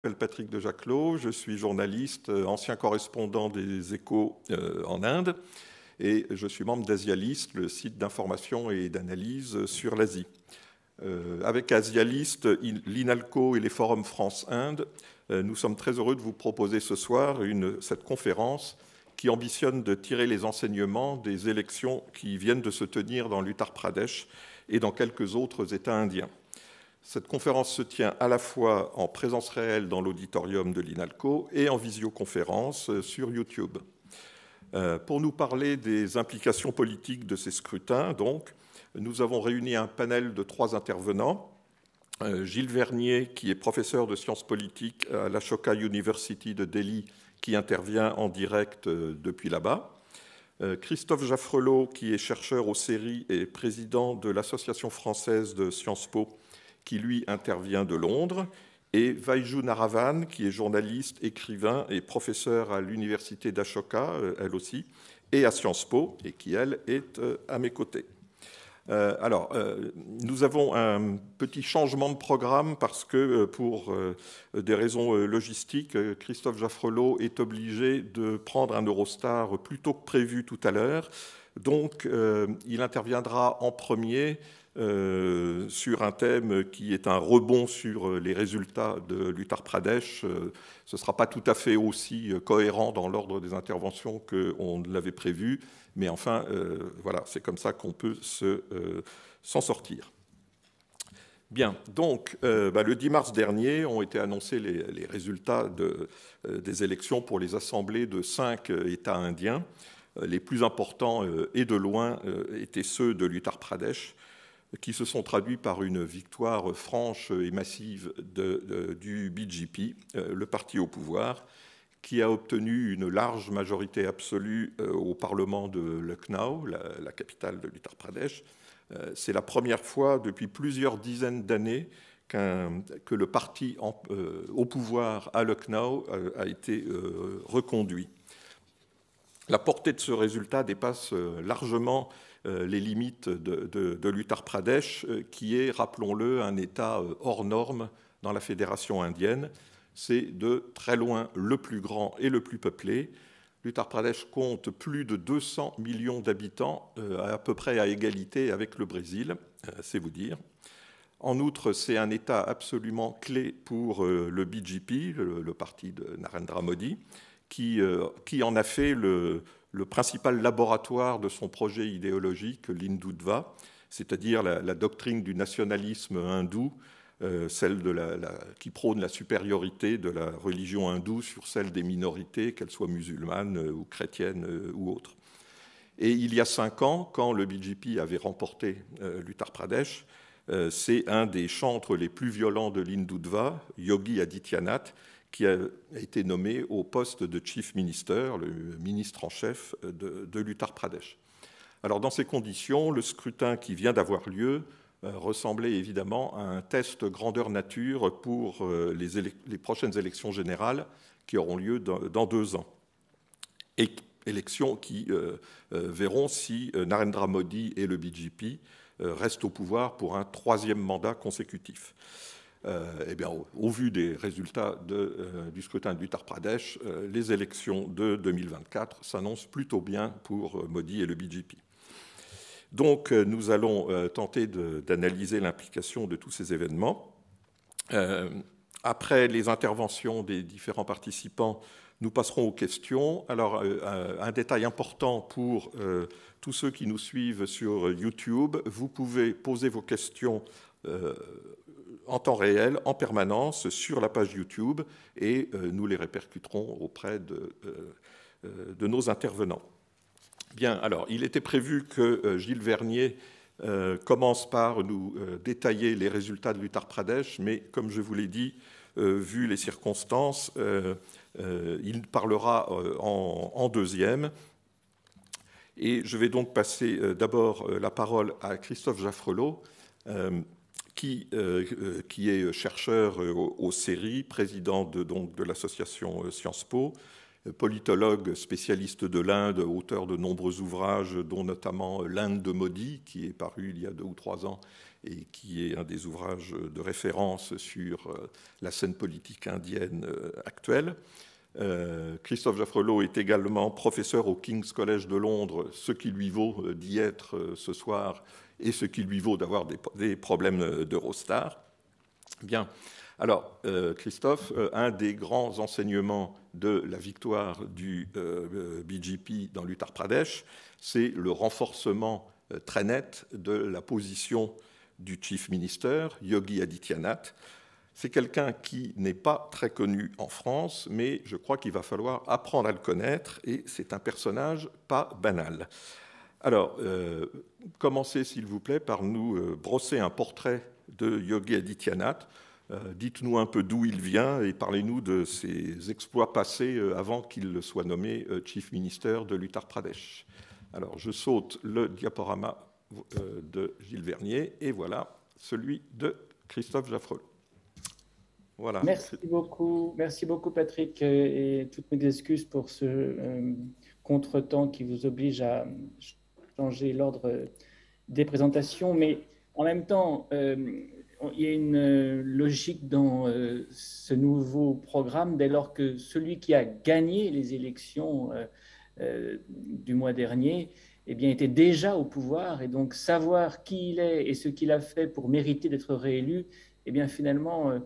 Je m'appelle Patrick de Jacquelot, je suis journaliste, ancien correspondant des Échos en Inde, et je suis membre d'Asialist, le site d'information et d'analyse sur l'Asie. Avec Asialist, l'INALCO et les forums France-Inde, nous sommes très heureux de vous proposer ce soir cette conférence qui ambitionne de tirer les enseignements des élections qui viennent de se tenir dans l'Uttar Pradesh et dans quelques autres États indiens. Cette conférence se tient à la fois en présence réelle dans l'auditorium de l'INALCO et en visioconférence sur YouTube. Pour nous parler des implications politiques de ces scrutins, donc, nous avons réuni un panel de 3 intervenants. Gilles Vernier, qui est professeur de sciences politiques à l'Ashoka University de Delhi, qui intervient en direct depuis là-bas. Christophe Jaffrelot, qui est chercheur au CERI et président de l'Association française de Sciences Po, qui lui intervient de Londres, et Vaiju Naravan, qui est journaliste, écrivain et professeur à l'université d'Ashoka, elle aussi, et à Sciences Po, et qui, elle, est à mes côtés. Nous avons un petit changement de programme parce que, pour des raisons logistiques, Christophe Jaffrelot est obligé de prendre un Eurostar plus tôt que prévu tout à l'heure. Donc, il interviendra en premier sur un thème qui est un rebond sur les résultats de l'Uttar Pradesh. Ce ne sera pas tout à fait aussi cohérent dans l'ordre des interventions qu'on l'avait prévu, mais enfin, voilà, c'est comme ça qu'on peut s'en sortir. Bien, donc, le 10 mars dernier ont été annoncés les résultats des élections pour les assemblées de 5 États indiens. Les plus importants, et de loin, étaient ceux de l'Uttar Pradesh, qui se sont traduits par une victoire franche et massive du BJP, le parti au pouvoir, qui a obtenu une large majorité absolue au Parlement de Lucknow, la capitale de l'Uttar Pradesh. C'est la première fois depuis plusieurs dizaines d'années que le parti au pouvoir à Lucknow a été reconduit. La portée de ce résultat dépasse largement les limites de l'Uttar Pradesh, qui est, rappelons-le, un État hors norme dans la fédération indienne. C'est de très loin le plus grand et le plus peuplé. L'Uttar Pradesh compte plus de 200 millions d'habitants, à peu près à égalité avec le Brésil, c'est vous dire. En outre, c'est un État absolument clé pour le BJP, le parti de Narendra Modi, qui en a fait le principal laboratoire de son projet idéologique, l'Hindutva, c'est-à-dire la doctrine du nationalisme hindou, celle qui prône la supériorité de la religion hindoue sur celle des minorités, qu'elles soient musulmanes ou chrétiennes ou autres. Et il y a 5 ans, quand le BJP avait remporté l'Uttar Pradesh, c'est un des chantres les plus violents de l'Hindutva, Yogi Adityanath, qui a été nommé au poste de Chief Minister, le ministre en chef de l'Uttar Pradesh. Alors, dans ces conditions, le scrutin qui vient d'avoir lieu ressemblait évidemment à un test grandeur nature pour les prochaines élections générales qui auront lieu dans 2 ans. Et élections qui verront si Narendra Modi et le BJP restent au pouvoir pour un 3e mandat consécutif. Eh bien, au vu des résultats du scrutin de l'Uttar Pradesh, les élections de 2024 s'annoncent plutôt bien pour Modi et le BJP. Donc, nous allons tenter d'analyser l'implication de tous ces événements. Après les interventions des différents participants, nous passerons aux questions. Alors, un détail important pour tous ceux qui nous suivent sur YouTube, vous pouvez poser vos questions en temps réel, en permanence, sur la page YouTube, et nous les répercuterons auprès de nos intervenants. Bien, alors, il était prévu que Gilles Vernier commence par nous détailler les résultats de l'Uttar Pradesh, mais comme je vous l'ai dit, vu les circonstances, il parlera en 2e. Et je vais donc passer d'abord la parole à Christophe Jaffrelot, qui est chercheur au CERI, président de l'association Sciences Po, politologue spécialiste de l'Inde, auteur de nombreux ouvrages, dont notamment L'Inde de Modi, qui est paru il y a 2 ou 3 ans et qui est un des ouvrages de référence sur la scène politique indienne actuelle. Christophe Jaffrelot est également professeur au King's College de Londres, ce qui lui vaut d'y être ce soir et ce qui lui vaut d'avoir des problèmes d'Eurostar. Bien. Alors, Christophe, un des grands enseignements de la victoire du BJP dans l'Uttar Pradesh, c'est le renforcement très net de la position du Chief Minister, Yogi Adityanath. C'est quelqu'un qui n'est pas très connu en France, mais je crois qu'il va falloir apprendre à le connaître, et c'est un personnage pas banal. Alors, commencez, s'il vous plaît, par nous brosser un portrait de Yogi Adityanath. Dites-nous un peu d'où il vient et parlez-nous de ses exploits passés avant qu'il soit nommé Chief Minister de l'Uttar Pradesh. Alors, je saute le diaporama de Gilles Vernier et voilà celui de Christophe Jaffrelot. Voilà. Merci beaucoup Patrick, et toutes mes excuses pour ce contretemps qui vous oblige à changer l'ordre des présentations, mais en même temps, il y a une logique dans ce nouveau programme dès lors que celui qui a gagné les élections du mois dernier eh bien, était déjà au pouvoir, et donc savoir qui il est et ce qu'il a fait pour mériter d'être réélu, eh bien finalement,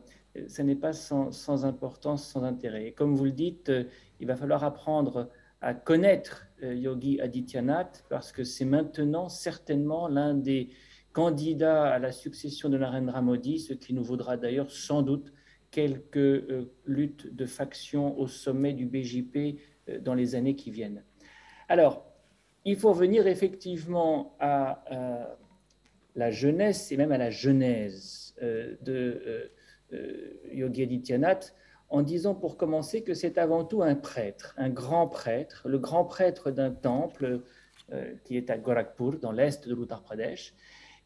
ça n'est pas sans importance, sans intérêt. Et comme vous le dites, il va falloir apprendre à connaître Yogi Adityanath parce que c'est maintenant certainement l'un des candidats à la succession de Narendra Modi, ce qui nous vaudra d'ailleurs sans doute quelques luttes de factions au sommet du BJP dans les années qui viennent. Alors, il faut revenir effectivement à la jeunesse et même à la genèse de Yogi Adityanath, en disant pour commencer que c'est avant tout un prêtre, un grand prêtre, le grand prêtre d'un temple qui est à Gorakhpur, dans l'est de l'Uttar Pradesh,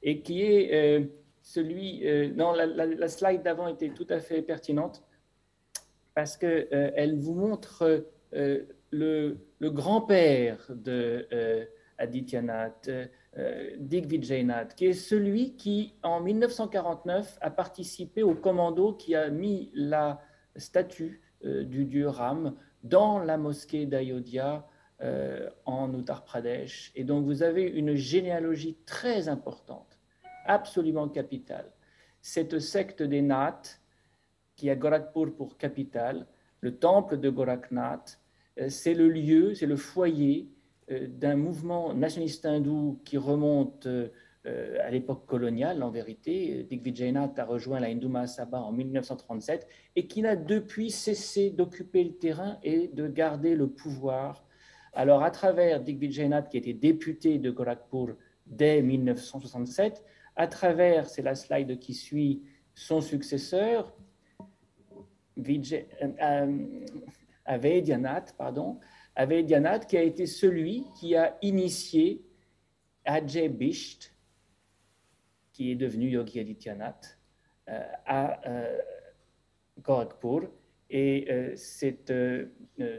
et qui est celui... non, la slide d'avant était tout à fait pertinente, parce qu'elle vous montre le grand-père de Adityanath, Digvijaynath, qui est celui qui, en 1949, a participé au commando qui a mis la statue du dieu Ram dans la mosquée d'Ayodhya en Uttar Pradesh. Et donc, vous avez une généalogie très importante, absolument capitale. Cette secte des Naths, qui a Gorakhpur pour capitale, le temple de Gorakhnath, c'est le lieu, c'est le foyer d'un mouvement nationaliste hindou qui remonte à l'époque coloniale, en vérité. Digvijaynath a rejoint la Hindu Mahasabha en 1937 et qui n'a depuis cessé d'occuper le terrain et de garder le pouvoir. Alors, à travers Digvijaynath, qui était député de Gorakhpur dès 1967, à travers, c'est la slide qui suit, son successeur, Adityanath, Adityanath, qui a été celui qui a initié Ajay Bisht, qui est devenu Yogi Adityanath, à Gorakhpur. Et c'est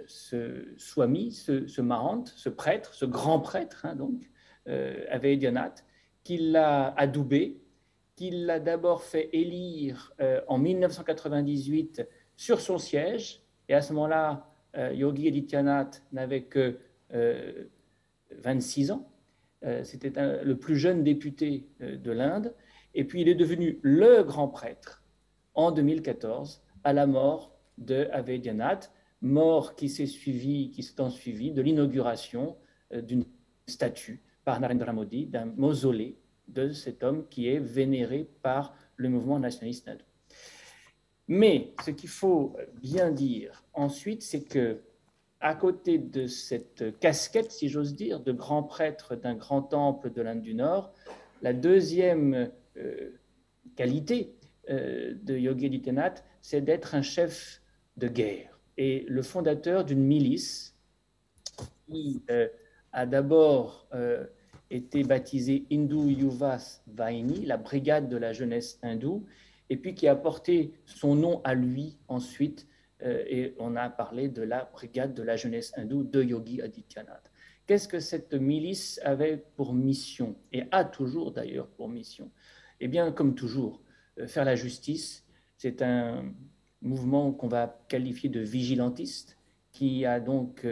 ce Swami, ce Mahant, ce prêtre, ce grand prêtre, donc, Adityanath, qui l'a adoubé, qui l'a d'abord fait élire en 1998 sur son siège. Et à ce moment-là, Yogi Adityanath n'avait que 26 ans. C'était le plus jeune député de l'Inde. Et puis, il est devenu le grand prêtre en 2014, à la mort de Adityanath, mort qui s'est ensuivie de l'inauguration d'une statue par Narendra Modi, d'un mausolée de cet homme qui est vénéré par le mouvement nationaliste hindou. Mais ce qu'il faut bien dire ensuite, c'est que à côté de cette casquette, si j'ose dire, de grand prêtre d'un grand temple de l'Inde du Nord, la deuxième qualité de Yogi Adityanath, c'est d'être un chef de guerre et le fondateur d'une milice qui a d'abord été baptisée Hindu Yuva Vahini, la brigade de la jeunesse hindoue, et puis qui a porté son nom à lui ensuite, et on a parlé de la brigade de la jeunesse hindoue de Yogi Adityanath. Qu'est-ce que cette milice avait pour mission, et a toujours d'ailleurs pour mission? Eh bien, comme toujours, faire la justice, c'est un mouvement qu'on va qualifier de vigilantiste, qui a donc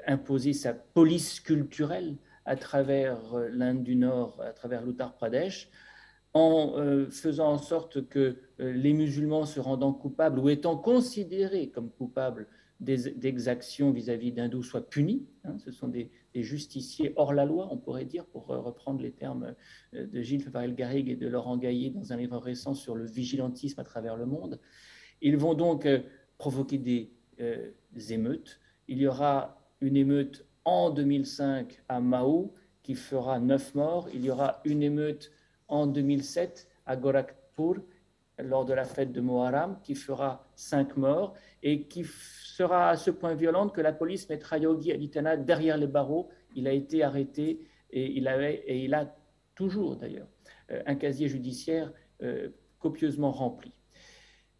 imposé sa police culturelle à travers l'Inde du Nord, à travers l'Uttar Pradesh, en faisant en sorte que les musulmans se rendant coupables ou étant considérés comme coupables d'exactions vis-à-vis d'hindous soient punis. Ce sont des justiciers hors la loi, on pourrait dire, pour reprendre les termes de Gilles Farrell-Garrigue et de Laurent Gaillet dans un livre récent sur le vigilantisme à travers le monde. Ils vont donc provoquer des émeutes. Il y aura une émeute en 2005 à Mao qui fera 9 morts. Il y aura une émeute en 2007 à Gorakhpur lors de la fête de Muharram qui fera 5 morts et qui sera à ce point violente que la police mettra Yogi Adityanath derrière les barreaux. Il a été arrêté et il a toujours d'ailleurs un casier judiciaire copieusement rempli.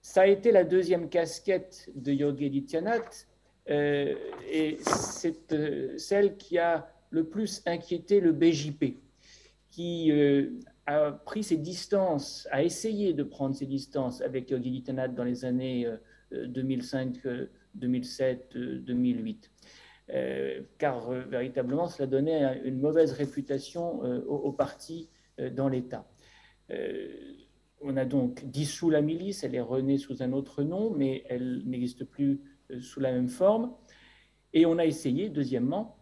Ça a été la deuxième casquette de Yogi Adityanath et c'est celle qui a le plus inquiété le BJP, qui a pris ses distances, a essayé de prendre ses distances avec Yogi Adityanath dans les années 2005, 2007, 2008. Car véritablement, cela donnait une mauvaise réputation au parti dans l'État. On a donc dissous la milice, elle est renée sous un autre nom, mais elle n'existe plus sous la même forme. Et on a essayé, deuxièmement,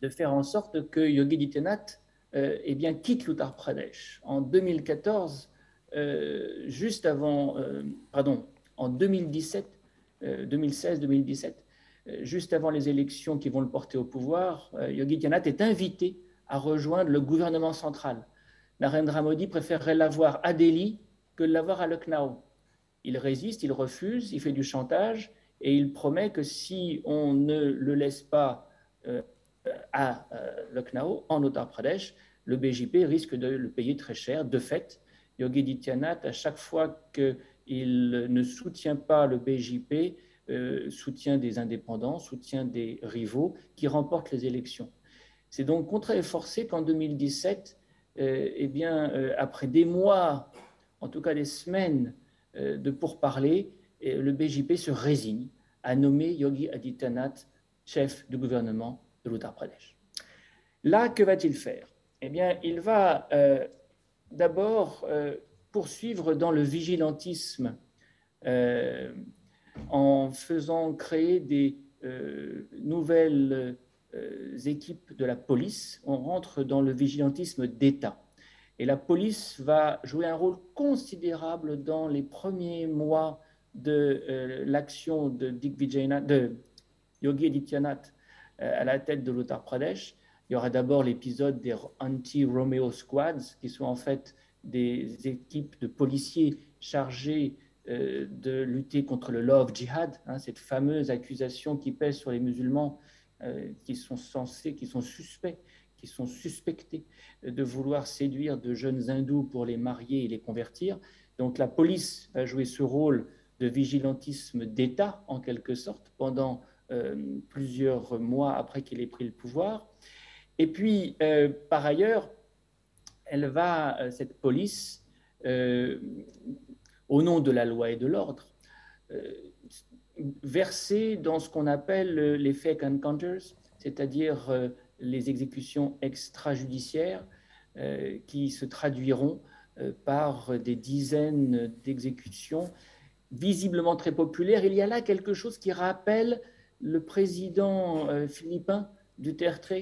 de faire en sorte que Yogi Adityanath eh bien, quitte l'Uttar Pradesh. En 2014, juste avant, en 2017, 2016-2017, juste avant les élections qui vont le porter au pouvoir, Yogi Adityanath est invité à rejoindre le gouvernement central. Narendra Modi préférerait l'avoir à Delhi que de l'avoir à Lucknow. Il résiste, il refuse, il fait du chantage et il promet que si on ne le laisse pas à Lucknow, en Uttar Pradesh, le BJP risque de le payer très cher. De fait, Yogi Adityanath, à chaque fois qu'il ne soutient pas le BJP, soutient des indépendants, soutient des rivaux qui remportent les élections. C'est donc contraint et forcé qu'en 2017, eh bien, après des mois, en tout cas des semaines de pourparlers, le BJP se résigne à nommer Yogi Adityanath chef du gouvernement de l'Uttar Pradesh. Là, que va-t-il faire? Eh bien, il va d'abord poursuivre dans le vigilantisme en faisant créer des nouvelles équipes de la police. On rentre dans le vigilantisme d'État. Et la police va jouer un rôle considérable dans les premiers mois de l'action de Yogi Adityanath à la tête de l'Uttar Pradesh. Il y aura d'abord l'épisode des Anti-Romeo Squads, qui sont en fait des équipes de policiers chargés de lutter contre le love jihad, cette fameuse accusation qui pèse sur les musulmans qui sont suspectés de vouloir séduire de jeunes hindous pour les marier et les convertir. Donc la police va jouer ce rôle de vigilantisme d'État, en quelque sorte, pendant plusieurs mois après qu'il ait pris le pouvoir. Et puis, par ailleurs, cette police, au nom de la loi et de l'ordre, verser dans ce qu'on appelle les fake encounters, c'est-à-dire les exécutions extrajudiciaires qui se traduiront par des dizaines d'exécutions visiblement très populaires. Il y a là quelque chose qui rappelle le président philippin Duterte,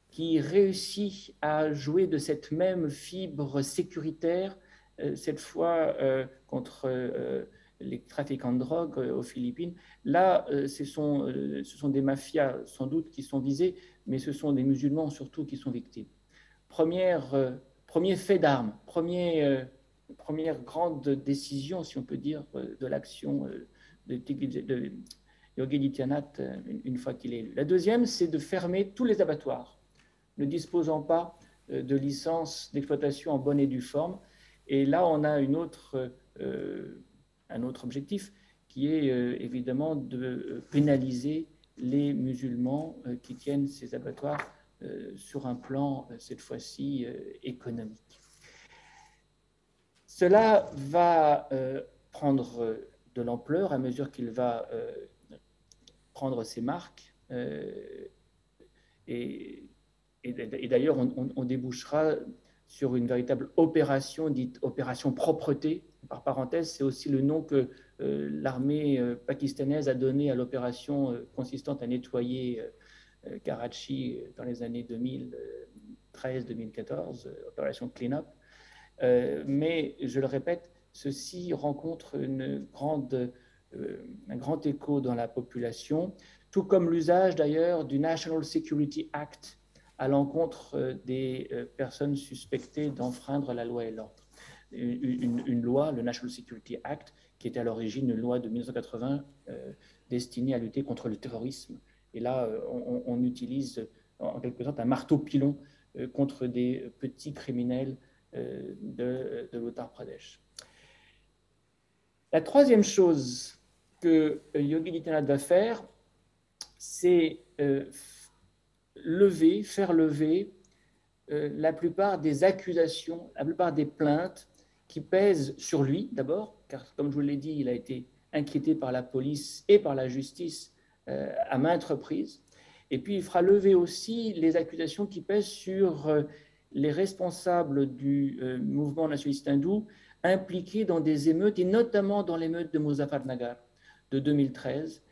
qui réussit à jouer de cette même fibre sécuritaire, cette fois contre les trafiquants de drogue aux Philippines. Là, ce sont des mafias sans doute qui sont visées, mais ce sont des musulmans surtout qui sont victimes. Premier fait d'armes, première grande décision, si on peut dire, de l'action de Yogi Adityanath une fois qu'il est élu. La deuxième, c'est de fermer tous les abattoirs ne disposant pas de licence d'exploitation en bonne et due forme. Et là, on a un autre objectif qui est évidemment de pénaliser les musulmans qui tiennent ces abattoirs sur un plan, cette fois-ci, économique. Cela va prendre de l'ampleur à mesure qu'il va prendre ses marques. Et d'ailleurs, on débouchera sur une véritable opération, dite opération propreté. Par parenthèse, c'est aussi le nom que l'armée pakistanaise a donné à l'opération consistante à nettoyer Karachi dans les années 2013-2014, opération Clean-up. Mais, je le répète, ceci rencontre un grand écho dans la population, tout comme l'usage d'ailleurs du National Security Act à l'encontre des personnes suspectées d'enfreindre la loi et l'ordre. Une loi, le National Security Act, qui était à l'origine une loi de 1980 destinée à lutter contre le terrorisme. Et là, on utilise en quelque sorte un marteau-pilon contre des petits criminels de l'Uttar Pradesh. La troisième chose que Yogi Adityanath va faire, c'est faire lever la plupart des accusations, la plupart des plaintes qui pèsent sur lui d'abord, car comme je vous l'ai dit, il a été inquiété par la police et par la justice à maintes reprises. Et puis il fera lever aussi les accusations qui pèsent sur les responsables du mouvement nationaliste hindou impliqués dans des émeutes, et notamment dans l'émeute de Muzaffarnagar de 2013.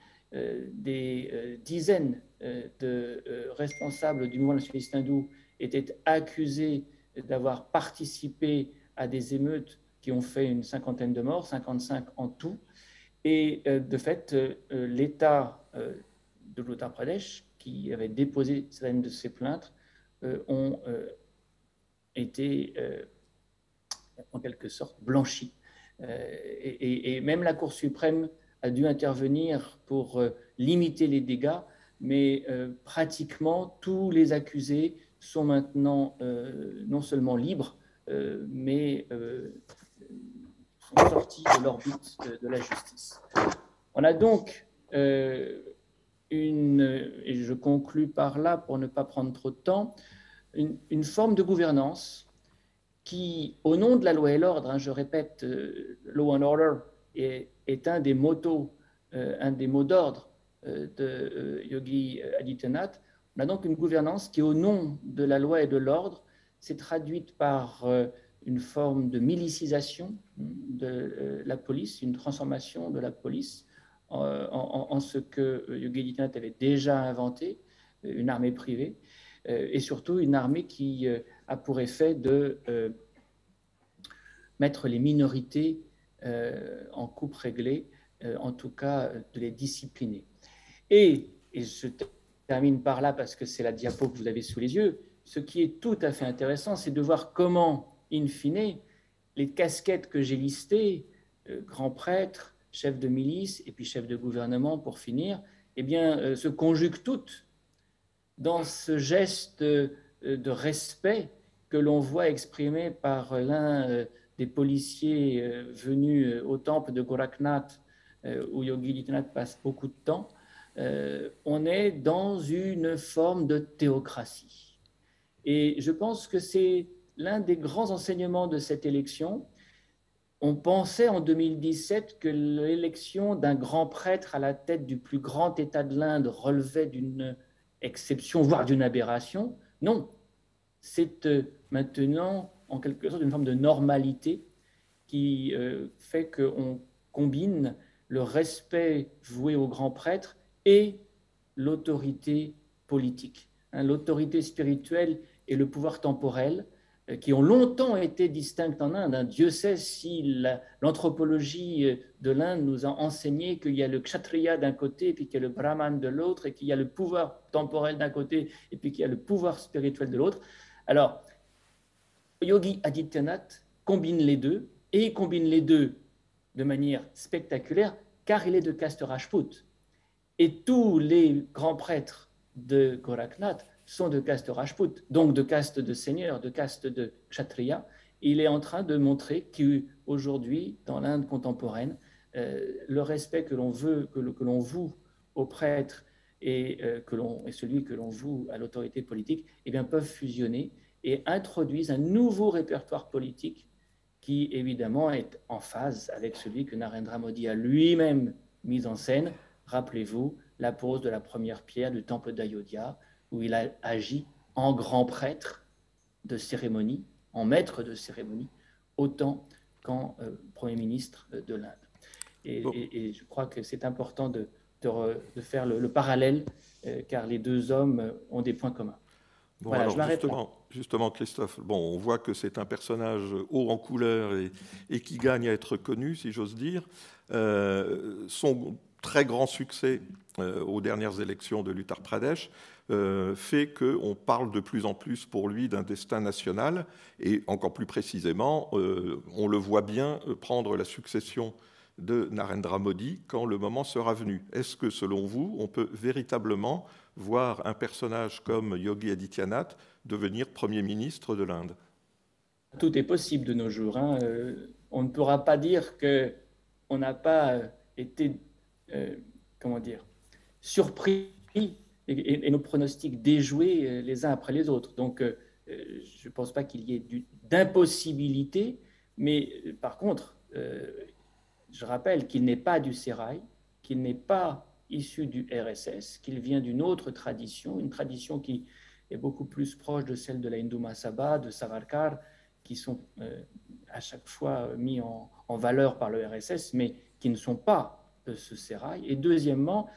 Des dizaines de responsables du mouvement nationaliste hindou étaient accusés d'avoir participé à des émeutes qui ont fait une cinquantaine de morts, 55 en tout. Et de fait, l'État de l'Uttar Pradesh, qui avait déposé certaines de ces plaintes, ont été en quelque sorte blanchis. Et même la Cour suprême a dû intervenir pour limiter les dégâts, mais pratiquement tous les accusés sont maintenant non seulement libres, mais sont sortis de l'orbite de la justice. On a donc et je conclus par là pour ne pas prendre trop de temps, une forme de gouvernance qui, au nom de la loi et l'ordre, je répète, law and order est un des mots d'ordre de Yogi Adityanath. On a donc une gouvernance qui, au nom de la loi et de l'ordre, s'est traduite par une forme de milicisation de la police, une transformation de la police en ce que Yogi Adityanath avait déjà inventé, une armée privée, et surtout une armée qui a pour effet de mettre les minorités en coupe réglée, en tout cas de les discipliner. Et je termine par là parce que c'est la diapo que vous avez sous les yeux, ce qui est tout à fait intéressant, c'est de voir comment, in fine, les casquettes que j'ai listées, grand prêtre, chef de milice et puis chef de gouvernement pour finir, eh bien, se conjuguent toutes dans ce geste de respect que l'on voit exprimé par l'un des policiers venus au temple de Gorakhnath, où Yogi Adityanath passe beaucoup de temps. On est dans une forme de théocratie. Et je pense que c'est l'un des grands enseignements de cette élection. On pensait en 2017 que l'élection d'un grand prêtre à la tête du plus grand État de l'Inde relevait d'une exception, voire d'une aberration. Non, c'est maintenant en quelque sorte une forme de normalité qui fait qu'on combine le respect voué au grand prêtre et l'autorité politique. L'autorité spirituelle et le pouvoir temporel qui ont longtemps été distinctes en Inde. Dieu sait si l'anthropologie de l'Inde nous a enseigné qu'il y a le kshatriya d'un côté, et puis qu'il y a le brahman de l'autre, et qu'il y a le pouvoir temporel d'un côté, et puis qu'il y a le pouvoir spirituel de l'autre. Alors, Yogi Adityanath combine les deux, et il combine les deux de manière spectaculaire, car il est de caste Rajput. Et tous les grands prêtres de Gorakhnath sont de caste Rajput, donc de caste de seigneur, de caste de kshatriya. Il est en train de montrer qu'aujourd'hui, dans l'Inde contemporaine, le respect que l'on veut, que l'on voue aux prêtres et celui que l'on voue à l'autorité politique, eh bien, peuvent fusionner et introduisent un nouveau répertoire politique qui évidemment est en phase avec celui que Narendra Modi a lui-même mis en scène. Rappelez-vous la pose de la première pierre du temple d'Ayodhya, où il a agi en grand prêtre de cérémonie, en maître de cérémonie, autant qu'en Premier ministre de l'Inde. Et je crois que c'est important de faire le parallèle, car les deux hommes ont des points communs. Bon, voilà, alors je m'arrête là. justement, Christophe, bon, on voit que c'est un personnage haut en couleur et qui gagne à être connu, si j'ose dire. Son très grand succès aux dernières élections de l'Uttar Pradesh fait qu'on parle de plus en plus pour lui d'un destin national, et encore plus précisément, on le voit bien prendre la succession de Narendra Modi quand le moment sera venu. Est-ce que, selon vous, on peut véritablement voir un personnage comme Yogi Adityanath devenir Premier ministre de l'Inde? Tout est possible de nos jours. Hein. On ne pourra pas dire qu'on n'a pas été, comment dire, surpris et nos pronostics déjoués les uns après les autres. Donc, je ne pense pas qu'il y ait d'impossibilité, mais par contre, je rappelle qu'il n'est pas du sérail, qu'il n'est pas issu du RSS, qu'il vient d'une autre tradition, une tradition qui est beaucoup plus proche de celle de la Hindu Mahasabha, de Savarkar, qui sont à chaque fois mis en valeur par le RSS, mais qui ne sont pas de ce sérail. Et deuxièmement,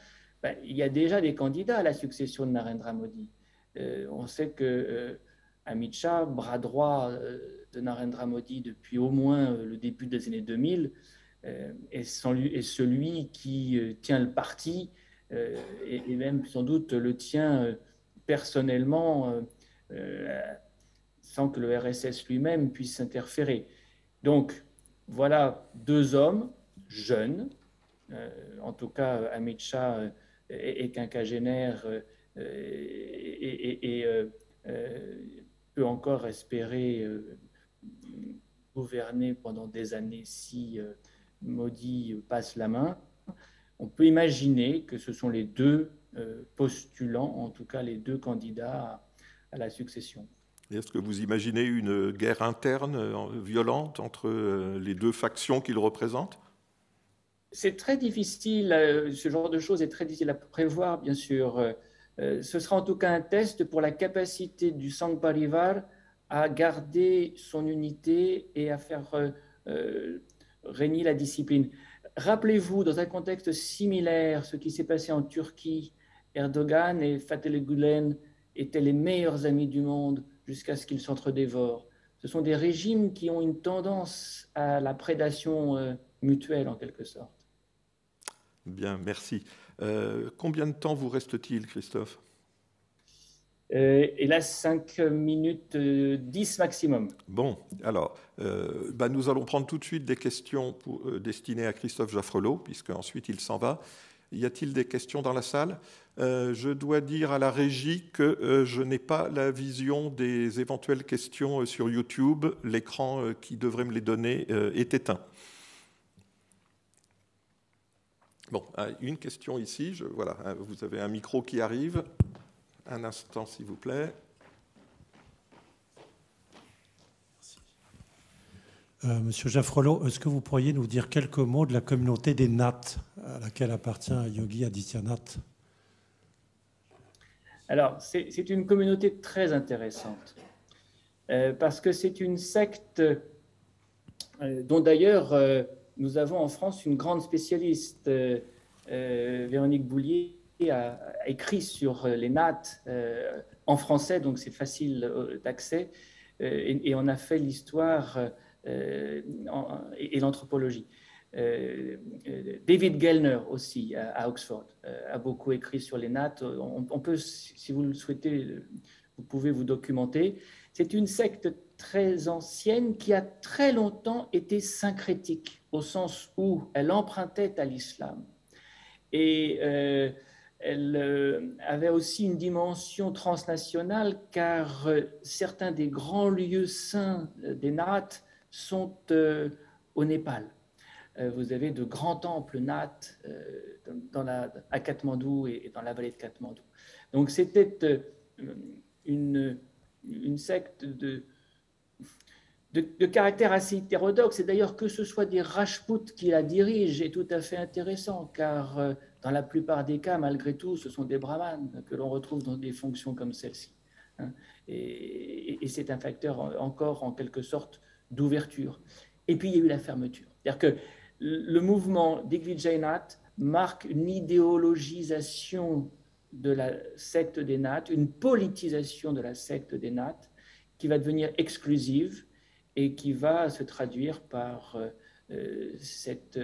il y a déjà des candidats à la succession de Narendra Modi. On sait que Amit Shah, bras droit de Narendra Modi depuis au moins le début des années 2000, est celui qui tient le parti et même sans doute le tient personnellement sans que le RSS lui-même puisse interférer. Donc, voilà deux hommes jeunes, en tout cas Amit Shah est quinquagénaire et peut encore espérer gouverner pendant des années si Modi passe la main. On peut imaginer que ce sont les deux postulants, en tout cas les deux candidats à la succession. Est-ce que vous imaginez une guerre interne violente entre les deux factions qu'ils représentent? C'est très difficile, ce genre de choses est très difficile à prévoir, bien sûr. Ce sera en tout cas un test pour la capacité du Sangh Parivar à garder son unité et à faire régner la discipline. Rappelez-vous, dans un contexte similaire, ce qui s'est passé en Turquie. Erdogan et Fethullah Gülen étaient les meilleurs amis du monde jusqu'à ce qu'ils s'entre-dévorent. Ce sont des régimes qui ont une tendance à la prédation mutuelle, en quelque sorte. Bien, merci. Combien de temps vous reste-t-il, Christophe? Et là, 5 minutes 10 maximum. Bon, alors, nous allons prendre tout de suite des questions destinées à Christophe Jaffrelot, puisque ensuite il s'en va. Y a-t-il des questions dans la salle? Je dois dire à la régie que je n'ai pas la vision des éventuelles questions sur YouTube. L'écran qui devrait me les donner est éteint. Bon, une question ici. Voilà, vous avez un micro qui arrive. Un instant, s'il vous plaît. Monsieur Jaffrelot, est-ce que vous pourriez nous dire quelques mots de la communauté des Naths à laquelle appartient Yogi Adityanath? Alors, c'est une communauté très intéressante parce que c'est une secte dont d'ailleurs nous avons en France une grande spécialiste, Véronique Boulier, a écrit sur les Naths en français, donc c'est facile d'accès, et on a fait l'histoire et l'anthropologie. David Gellner aussi à Oxford a beaucoup écrit sur les Naths. On peut, si vous le souhaitez, vous pouvez vous documenter. C'est une secte très ancienne qui a très longtemps été syncrétique, au sens où elle empruntait à l'islam. Et elle avait aussi une dimension transnationale, car certains des grands lieux saints des Naths sont au Népal. Vous avez de grands temples Naths à Katmandou et dans la vallée de Katmandou. Donc c'était une secte de caractère assez hétérodoxe. Et d'ailleurs, que ce soit des Rajputs qui la dirigent est tout à fait intéressant, car dans la plupart des cas, malgré tout, ce sont des brahmanes que l'on retrouve dans des fonctions comme celle-ci. Et c'est un facteur encore, en quelque sorte, d'ouverture. Et puis, il y a eu la fermeture. C'est-à-dire que le mouvement Digvijayanath marque une idéologisation de la secte des Naths, une politisation de la secte des Naths, qui va devenir exclusive et qui va se traduire par cette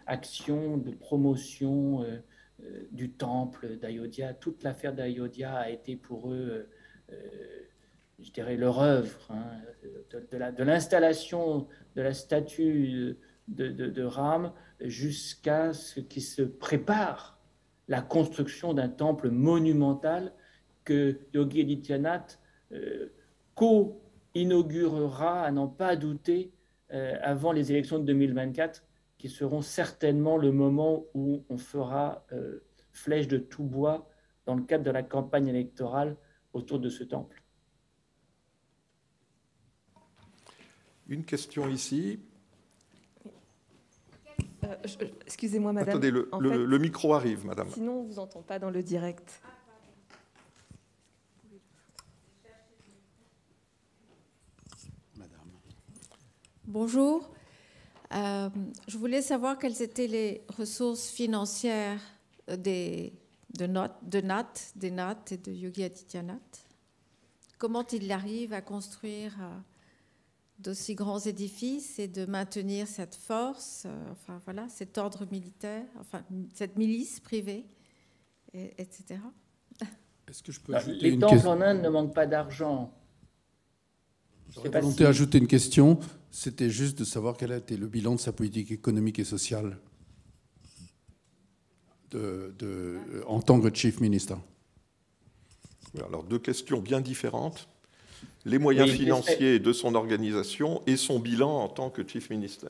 action de promotion du temple d'Ayodhya. Toute l'affaire d'Ayodhya a été pour eux, je dirais, leur œuvre, de l'installation de la statue de Ram jusqu'à ce qui se prépare la construction d'un temple monumental que Yogi Adityanath co-inaugurera, à n'en pas douter, avant les élections de 2024, qui seront certainement le moment où on fera flèche de tout bois dans le cadre de la campagne électorale autour de ce temple. Une question ici. Excusez-moi, madame. Attendez, le micro arrive, madame. Sinon, on ne vous entend pas dans le direct. Madame. Bonjour. Je voulais savoir quelles étaient les ressources financières des Naths et de Yogi Adityanath. Comment il arrive à construire d'aussi grands édifices et de maintenir cette force, enfin voilà, cet ordre militaire, enfin cette milice privée, etc. Est-ce que je peux ajouter les une temples question? en Inde ne manquent pas d'argent. J'aurais volonté d'ajouter une question. C'était juste de savoir quel a été le bilan de sa politique économique et sociale en tant que Chief Minister. Alors, deux questions bien différentes. Les moyens financiers de son organisation et son bilan en tant que Chief Minister.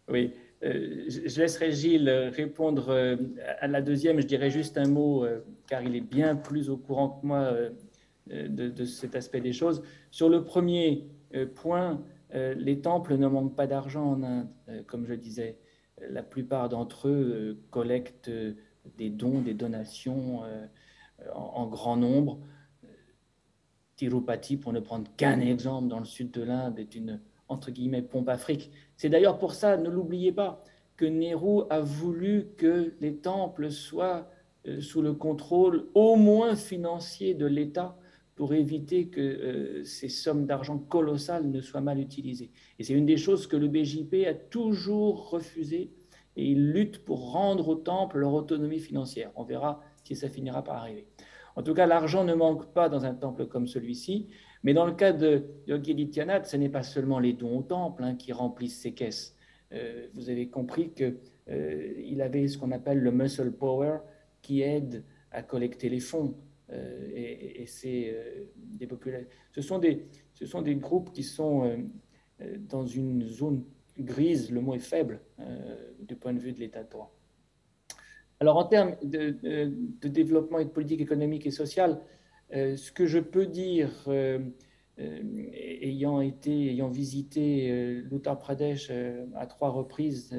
Oui, je laisserai Gilles répondre à la deuxième. Je dirais juste un mot, car il est bien plus au courant que moi de cet aspect des choses. Sur le premier point, les temples ne manquent pas d'argent en Inde, comme je disais. La plupart d'entre eux collectent des dons, des donations en grand nombre. Tirupati, pour ne prendre qu'un exemple, dans le sud de l'Inde, est une, entre guillemets, pompe Afrique. C'est d'ailleurs pour ça, ne l'oubliez pas, que Nehru a voulu que les temples soient sous le contrôle au moins financier de l'État pour éviter que ces sommes d'argent colossales ne soient mal utilisées. Et c'est une des choses que le BJP a toujours refusé, et il lutte pour rendre aux temples leur autonomie financière. On verra si ça finira par arriver. En tout cas, l'argent ne manque pas dans un temple comme celui-ci, mais dans le cas de Yogi Adityanath, ce n'est pas seulement les dons au temple qui remplissent ses caisses. Vous avez compris qu'il avait ce qu'on appelle le muscle power qui aide à collecter les fonds. Et c'est des populations. Ce sont des groupes qui sont dans une zone grise, le mot est faible, du point de vue de l'état de droit. Alors, en termes de développement et de politique économique et sociale, ce que je peux dire, ayant visité l'Uttar Pradesh à 3 reprises,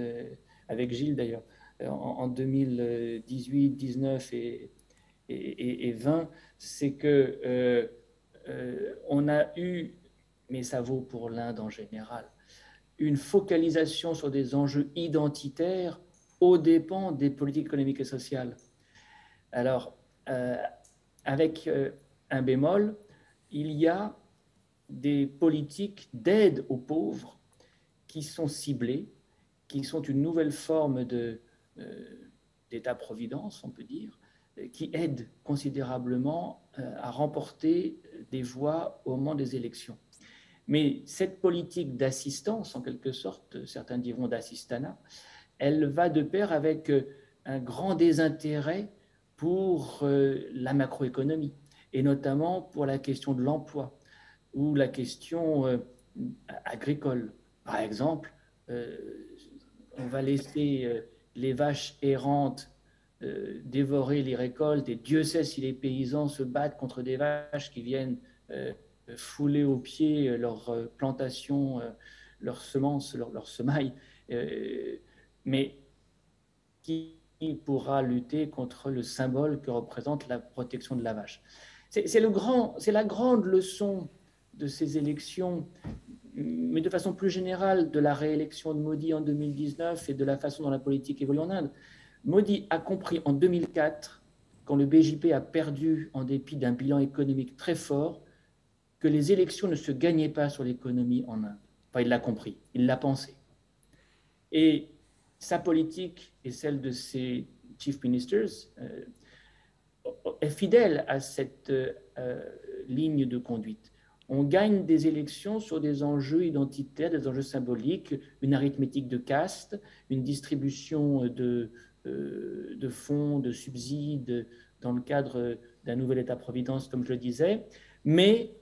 avec Gilles d'ailleurs, en 2018, 19 et 20, c'est que on a eu, mais ça vaut pour l'Inde en général, une focalisation sur des enjeux identitaires aux dépens des politiques économiques et sociales. Alors, avec un bémol, il y a des politiques d'aide aux pauvres qui sont ciblées, qui sont une nouvelle forme d'État-providence, on peut dire, qui aident considérablement à remporter des voix au moment des élections. Mais cette politique d'assistance, en quelque sorte, certains diront d'assistanat, elle va de pair avec un grand désintérêt pour la macroéconomie, et notamment pour la question de l'emploi ou la question agricole. Par exemple, on va laisser les vaches errantes dévorer les récoltes, et Dieu sait si les paysans se battent contre des vaches qui viennent fouler aux pieds leurs plantations, leurs semences, leurs semailles, mais qui pourra lutter contre le symbole que représente la protection de la vache. C'est la grande leçon de ces élections, mais de façon plus générale de la réélection de Modi en 2019 et de la façon dont la politique évolue en Inde. Modi a compris en 2004, quand le BJP a perdu en dépit d'un bilan économique très fort, que les élections ne se gagnaient pas sur l'économie en Inde. Enfin, il l'a compris, il l'a pensé. Et sa politique et celle de ses chief ministers est fidèle à cette ligne de conduite. On gagne des élections sur des enjeux identitaires, des enjeux symboliques, une arithmétique de caste, une distribution de fonds, de subsides dans le cadre d'un nouvel État-providence, comme je le disais, mais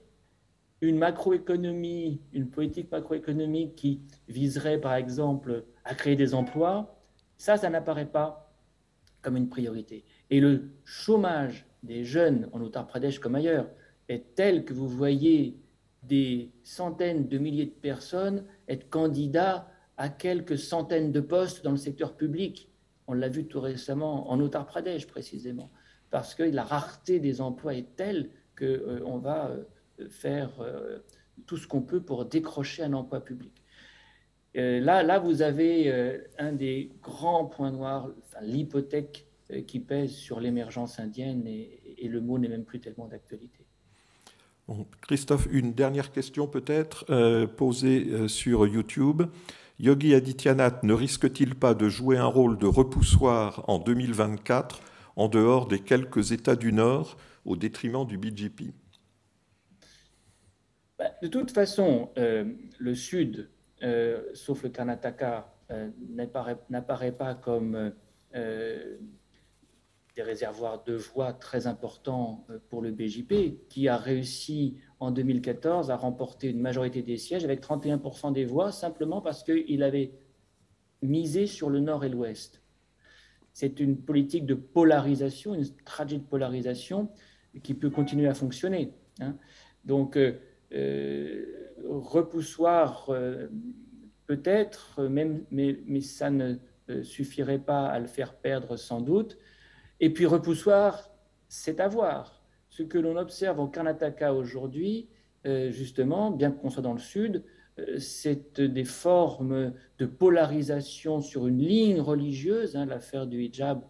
une macroéconomie, une politique macroéconomique qui viserait, par exemple, à créer des emplois, ça n'apparaît pas comme une priorité. Et le chômage des jeunes en Uttar Pradesh comme ailleurs est tel que vous voyez des centaines de milliers de personnes être candidats à quelques centaines de postes dans le secteur public. On l'a vu tout récemment en Uttar Pradesh précisément, parce que la rareté des emplois est telle qu'on va faire tout ce qu'on peut pour décrocher un emploi public. Là, vous avez un des grands points noirs, l'hypothèque qui pèse sur l'émergence indienne, et le mot n'est même plus tellement d'actualité. Bon, Christophe, une dernière question peut-être posée sur YouTube. Yogi Adityanath ne risque-t-il pas de jouer un rôle de repoussoir en 2024 en dehors des quelques États du Nord au détriment du BJP? De toute façon, le Sud, sauf le Karnataka, n'apparaît pas comme des réservoirs de voix très importants pour le BJP, qui a réussi en 2014 à remporter une majorité des sièges avec 31% des voix, simplement parce qu'il avait misé sur le Nord et l'Ouest. C'est une politique de polarisation, une stratégie de polarisation qui peut continuer à fonctionner. Donc, repoussoir peut-être, mais ça ne suffirait pas à le faire perdre sans doute. Et puis repoussoir, c'est à voir. Ce que l'on observe au Karnataka aujourd'hui, justement, bien qu'on soit dans le sud, c'est des formes de polarisation sur une ligne religieuse. L'affaire du hijab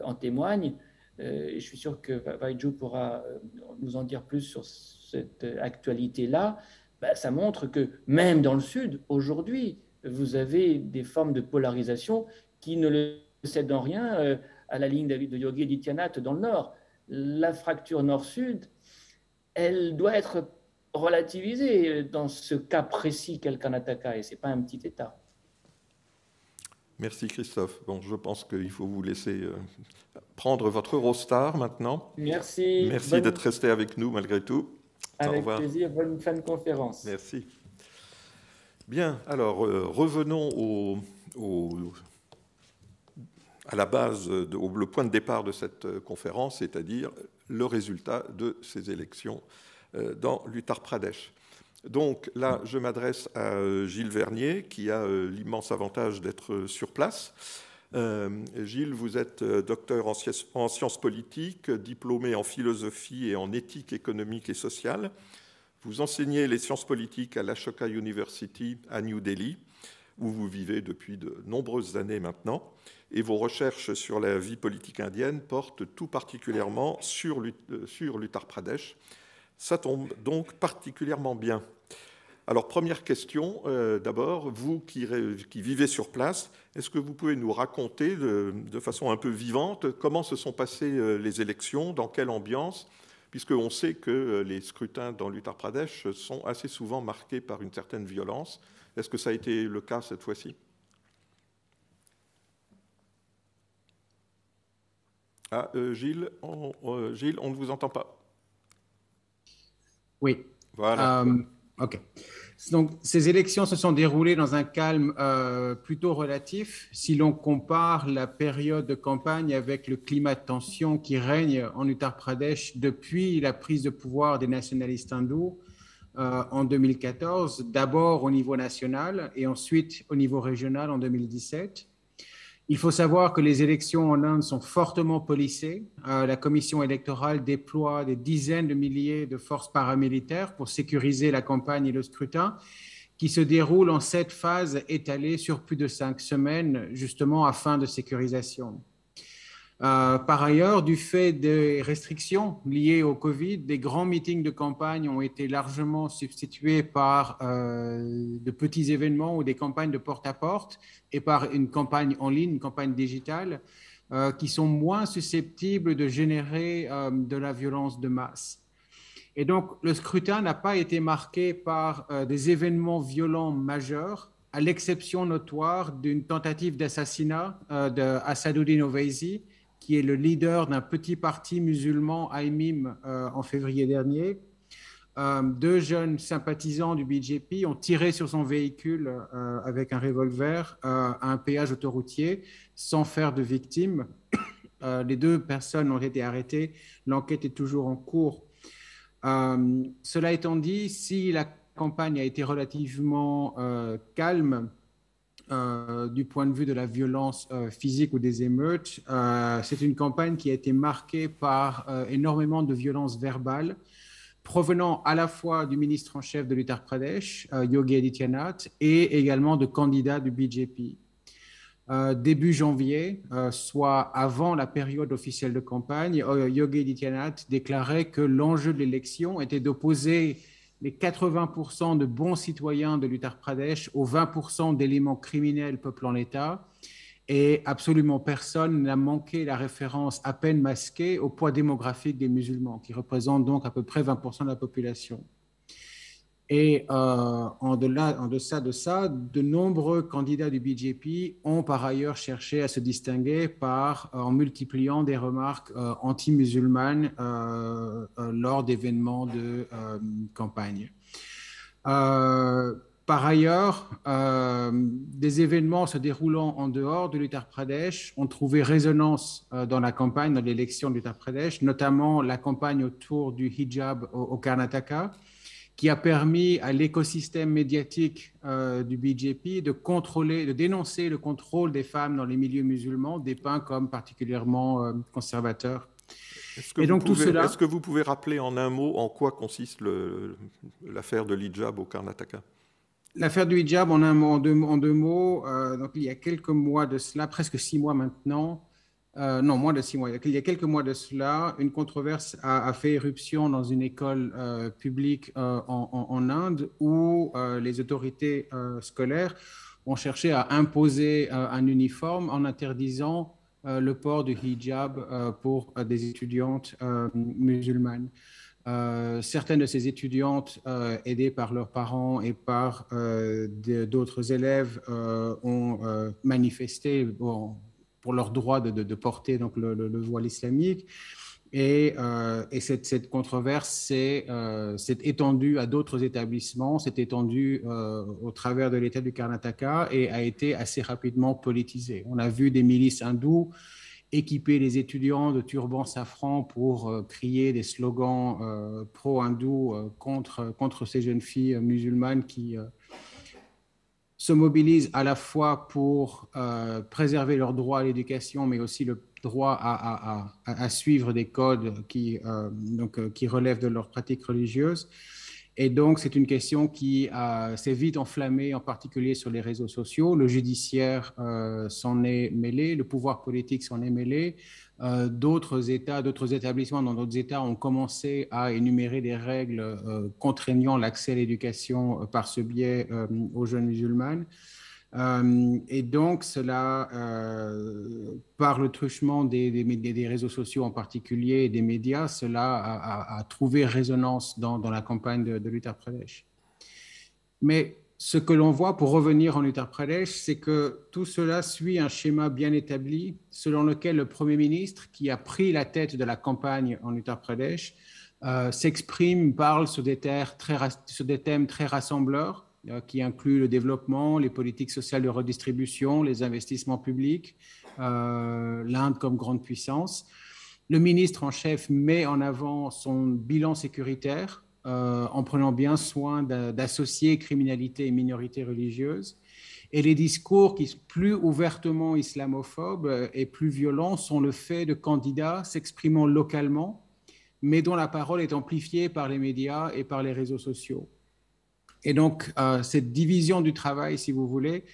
en témoigne. Et je suis sûr que Vaidju pourra nous en dire plus sur cette actualité-là. Ça montre que même dans le sud, aujourd'hui, vous avez des formes de polarisation qui ne le cèdent en rien à la ligne de Yogi Adityanath dans le nord. La fracture nord-sud, elle doit être relativisée dans ce cas précis qu'est le Karnataka, et ce n'est pas un petit État. Merci Christophe. Bon, je pense qu'il faut vous laisser prendre votre Eurostar maintenant. Merci. Merci d'être resté avec nous malgré tout. Avec plaisir. Bonne fin de conférence. Merci. Bien, alors revenons à la base, le point de départ de cette conférence, c'est-à-dire le résultat de ces élections dans l'Uttar Pradesh. Donc là, je m'adresse à Gilles Vernier, qui a l'immense avantage d'être sur place. Gilles, vous êtes docteur en sciences politiques, diplômé en philosophie et en éthique économique et sociale. Vous enseignez les sciences politiques à l'Ashoka University à New Delhi, où vous vivez depuis de nombreuses années maintenant. Et vos recherches sur la vie politique indienne portent tout particulièrement sur l'Uttar Pradesh. Ça tombe donc particulièrement bien. Alors, première question, d'abord, vous qui vivez sur place, est-ce que vous pouvez nous raconter de façon un peu vivante comment se sont passées les élections, dans quelle ambiance, puisqu'on sait que les scrutins dans l'Uttar Pradesh sont assez souvent marqués par une certaine violence. Est-ce que ça a été le cas cette fois-ci? Ah, Gilles, on ne vous entend pas. Oui. Voilà. OK. Donc, ces élections se sont déroulées dans un calme plutôt relatif. Si l'on compare la période de campagne avec le climat de tension qui règne en Uttar Pradesh depuis la prise de pouvoir des nationalistes hindous, en 2014, d'abord au niveau national et ensuite au niveau régional en 2017. Il faut savoir que les élections en Inde sont fortement policées. La commission électorale déploie des dizaines de milliers de forces paramilitaires pour sécuriser la campagne et le scrutin, qui se déroule en 7 phases étalées sur plus de 5 semaines, justement à fin de sécurisation. Par ailleurs, du fait des restrictions liées au Covid, des grands meetings de campagne ont été largement substitués par de petits événements ou des campagnes de porte-à-porte et par une campagne en ligne, une campagne digitale, qui sont moins susceptibles de générer de la violence de masse. Et donc, le scrutin n'a pas été marqué par des événements violents majeurs, à l'exception notoire d'une tentative d'assassinat d'Assaduddin Owaisi, qui est le leader d'un petit parti musulman, AIMIM, en février dernier. 2 jeunes sympathisants du BJP ont tiré sur son véhicule avec un revolver à un péage autoroutier sans faire de victimes. Les 2 personnes ont été arrêtées. L'enquête est toujours en cours. Cela étant dit, si la campagne a été relativement calme du point de vue de la violence physique ou des émeutes, c'est une campagne qui a été marquée par énormément de violences verbales provenant à la fois du ministre en chef de l'Uttar Pradesh, Yogi Adityanath, et également de candidats du BJP. Début janvier, soit avant la période officielle de campagne, Yogi Adityanath déclarait que l'enjeu de l'élection était d'opposer les 80% de bons citoyens de l'Uttar Pradesh aux 20% d'éléments criminels peuplant l'État. Et absolument personne n'a manqué la référence à peine masquée au poids démographique des musulmans, qui représentent donc à peu près 20% de la population. Et en deçà de ça, de nombreux candidats du BJP ont par ailleurs cherché à se distinguer en multipliant des remarques anti-musulmanes lors d'événements de campagne. Par ailleurs, des événements se déroulant en dehors de l'Uttar Pradesh ont trouvé résonance dans la campagne, dans l'élection de l'Uttar Pradesh, notamment la campagne autour du hijab au Karnataka, qui a permis à l'écosystème médiatique du BJP de dénoncer le contrôle des femmes dans les milieux musulmans, dépeint comme particulièrement conservateur. Est-ce que vous pouvez rappeler en un mot en quoi consiste l'affaire de l'hijab au Karnataka? L'affaire du hijab, en deux mots, donc il y a quelques mois de cela, presque 6 mois maintenant, non, moins de 6 mois. Il y a quelques mois de cela, une controverse a fait éruption dans une école publique en Inde où les autorités scolaires ont cherché à imposer un uniforme en interdisant le port du hijab pour des étudiantes musulmanes. Certaines de ces étudiantes, aidées par leurs parents et par d'autres élèves, ont manifesté pour leur droit de porter donc, le voile islamique. Et cette controverse s'est étendue à d'autres établissements, s'est étendue au travers de l'État du Karnataka et a été assez rapidement politisée. On a vu des milices hindoues équiper les étudiants de turbans safran pour crier des slogans pro-hindous contre ces jeunes filles musulmanes qui se mobilisent à la fois pour préserver leur droit à l'éducation, mais aussi le droit à suivre des codes qui relèvent de leurs pratiques religieuses. Et donc, c'est une question qui s'est vite enflammée, en particulier sur les réseaux sociaux. Le judiciaire s'en est mêlé, le pouvoir politique s'en est mêlé. D'autres États, d'autres établissements dans d'autres États ont commencé à énumérer des règles contraignant l'accès à l'éducation par ce biais aux jeunes musulmanes. Et donc, cela, par le truchement des réseaux sociaux en particulier et des médias, cela a trouvé résonance dans la campagne de l'Uttar Pradesh. Mais ce que l'on voit, pour revenir en Uttar Pradesh, c'est que tout cela suit un schéma bien établi selon lequel le Premier ministre, qui a pris la tête de la campagne en Uttar Pradesh, s'exprime, parle sur des thèmes très rassembleurs, qui inclut le développement, les politiques sociales de redistribution, les investissements publics, l'Inde comme grande puissance. Le ministre en chef met en avant son bilan sécuritaire en prenant bien soin d'associer criminalité et minorités religieuses. Et les discours qui sont plus ouvertement islamophobes et plus violents sont le fait de candidats s'exprimant localement, mais dont la parole est amplifiée par les médias et par les réseaux sociaux. Et donc, cette division du travail, si vous voulez,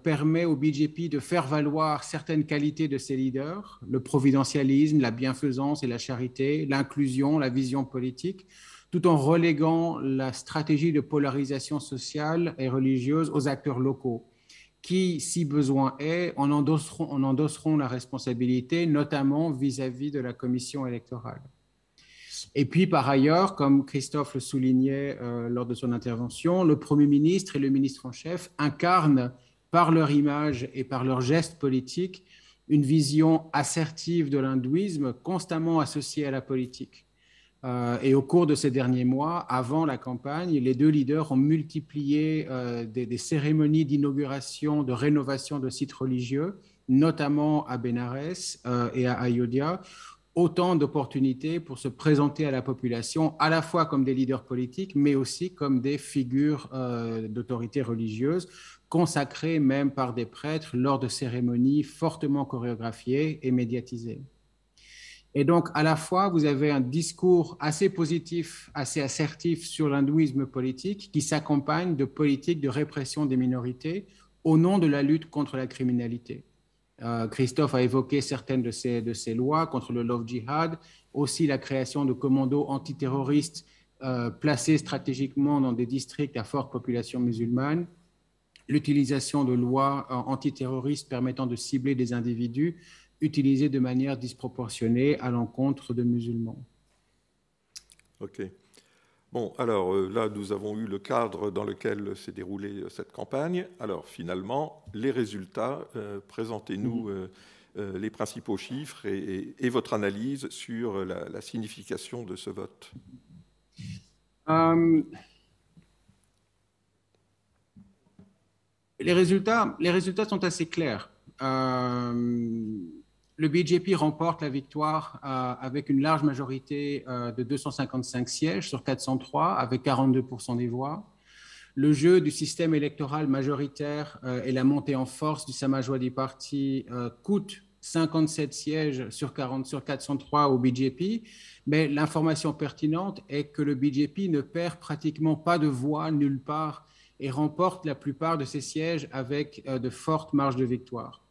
permet au BJP de faire valoir certaines qualités de ses leaders, le providentialisme, la bienfaisance et la charité, l'inclusion, la vision politique, tout en reléguant la stratégie de polarisation sociale et religieuse aux acteurs locaux, qui, si besoin est, en endosseront la responsabilité, notamment vis-à-vis de la commission électorale. Et puis, par ailleurs, comme Christophe le soulignait lors de son intervention, le Premier ministre et le ministre en chef incarnent, par leur image et par leurs gestes politiques, une vision assertive de l'hindouisme constamment associée à la politique. Et au cours de ces derniers mois, avant la campagne, les deux leaders ont multiplié des cérémonies d'inauguration, de rénovation de sites religieux, notamment à Bénarès et à Ayodhya, autant d'opportunités pour se présenter à la population, à la fois comme des leaders politiques, mais aussi comme des figures d'autorité religieuse, consacrées même par des prêtres lors de cérémonies fortement chorégraphiées et médiatisées. Et donc, à la fois, vous avez un discours assez positif, assez assertif sur l'hindouisme politique qui s'accompagne de politiques de répression des minorités au nom de la lutte contre la criminalité. Christophe a évoqué certaines de ces lois contre le love jihad, aussi la création de commandos antiterroristes placés stratégiquement dans des districts à forte population musulmane, l'utilisation de lois antiterroristes permettant de cibler des individus utilisés de manière disproportionnée à l'encontre de musulmans. OK. Bon, alors là, nous avons eu le cadre dans lequel s'est déroulée cette campagne. Alors, finalement, les résultats, présentez-nous les principaux chiffres et votre analyse sur la signification de ce vote. Les résultats sont assez clairs. Le BJP remporte la victoire avec une large majorité de 255 sièges sur 403, avec 42% des voix. Le jeu du système électoral majoritaire et la montée en force du Samajwadi Party coûte 57 sièges sur 403 au BJP, mais l'information pertinente est que le BJP ne perd pratiquement pas de voix nulle part et remporte la plupart de ses sièges avec de fortes marges de victoire.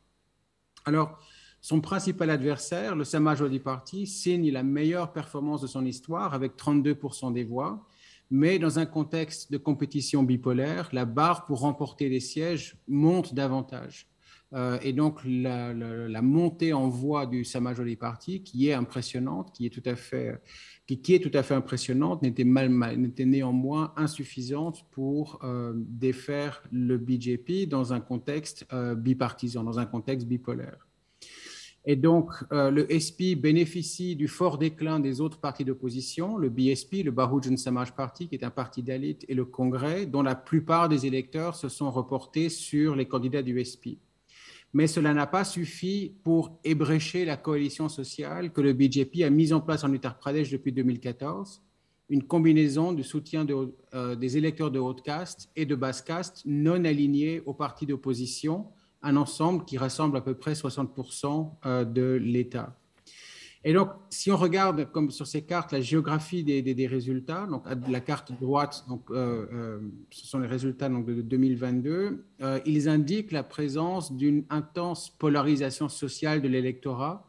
Alors, son principal adversaire, le Samajwadi Party, signe la meilleure performance de son histoire avec 32% des voix, mais dans un contexte de compétition bipolaire, la barre pour remporter des sièges monte davantage. Et donc, la montée en voix du Samajwadi Party, qui est impressionnante, qui est tout à fait impressionnante, n'était néanmoins insuffisante pour défaire le BJP dans un contexte bipartisan, dans un contexte bipolaire. Et donc, le SP bénéficie du fort déclin des autres partis d'opposition, le BSP, le Bahujan Samaj Party, qui est un parti dalit, et le Congrès, dont la plupart des électeurs se sont reportés sur les candidats du SP. Mais cela n'a pas suffi pour ébrécher la coalition sociale que le BJP a mise en place en Uttar Pradesh depuis 2014, une combinaison de soutien des électeurs de haute caste et de basse caste non alignés aux partis d'opposition, un ensemble qui rassemble à peu près 60% de l'État. Et donc, si on regarde, comme sur ces cartes, la géographie des résultats, donc la carte droite, donc, ce sont les résultats donc, de 2022, ils indiquent la présence d'une intense polarisation sociale de l'électorat,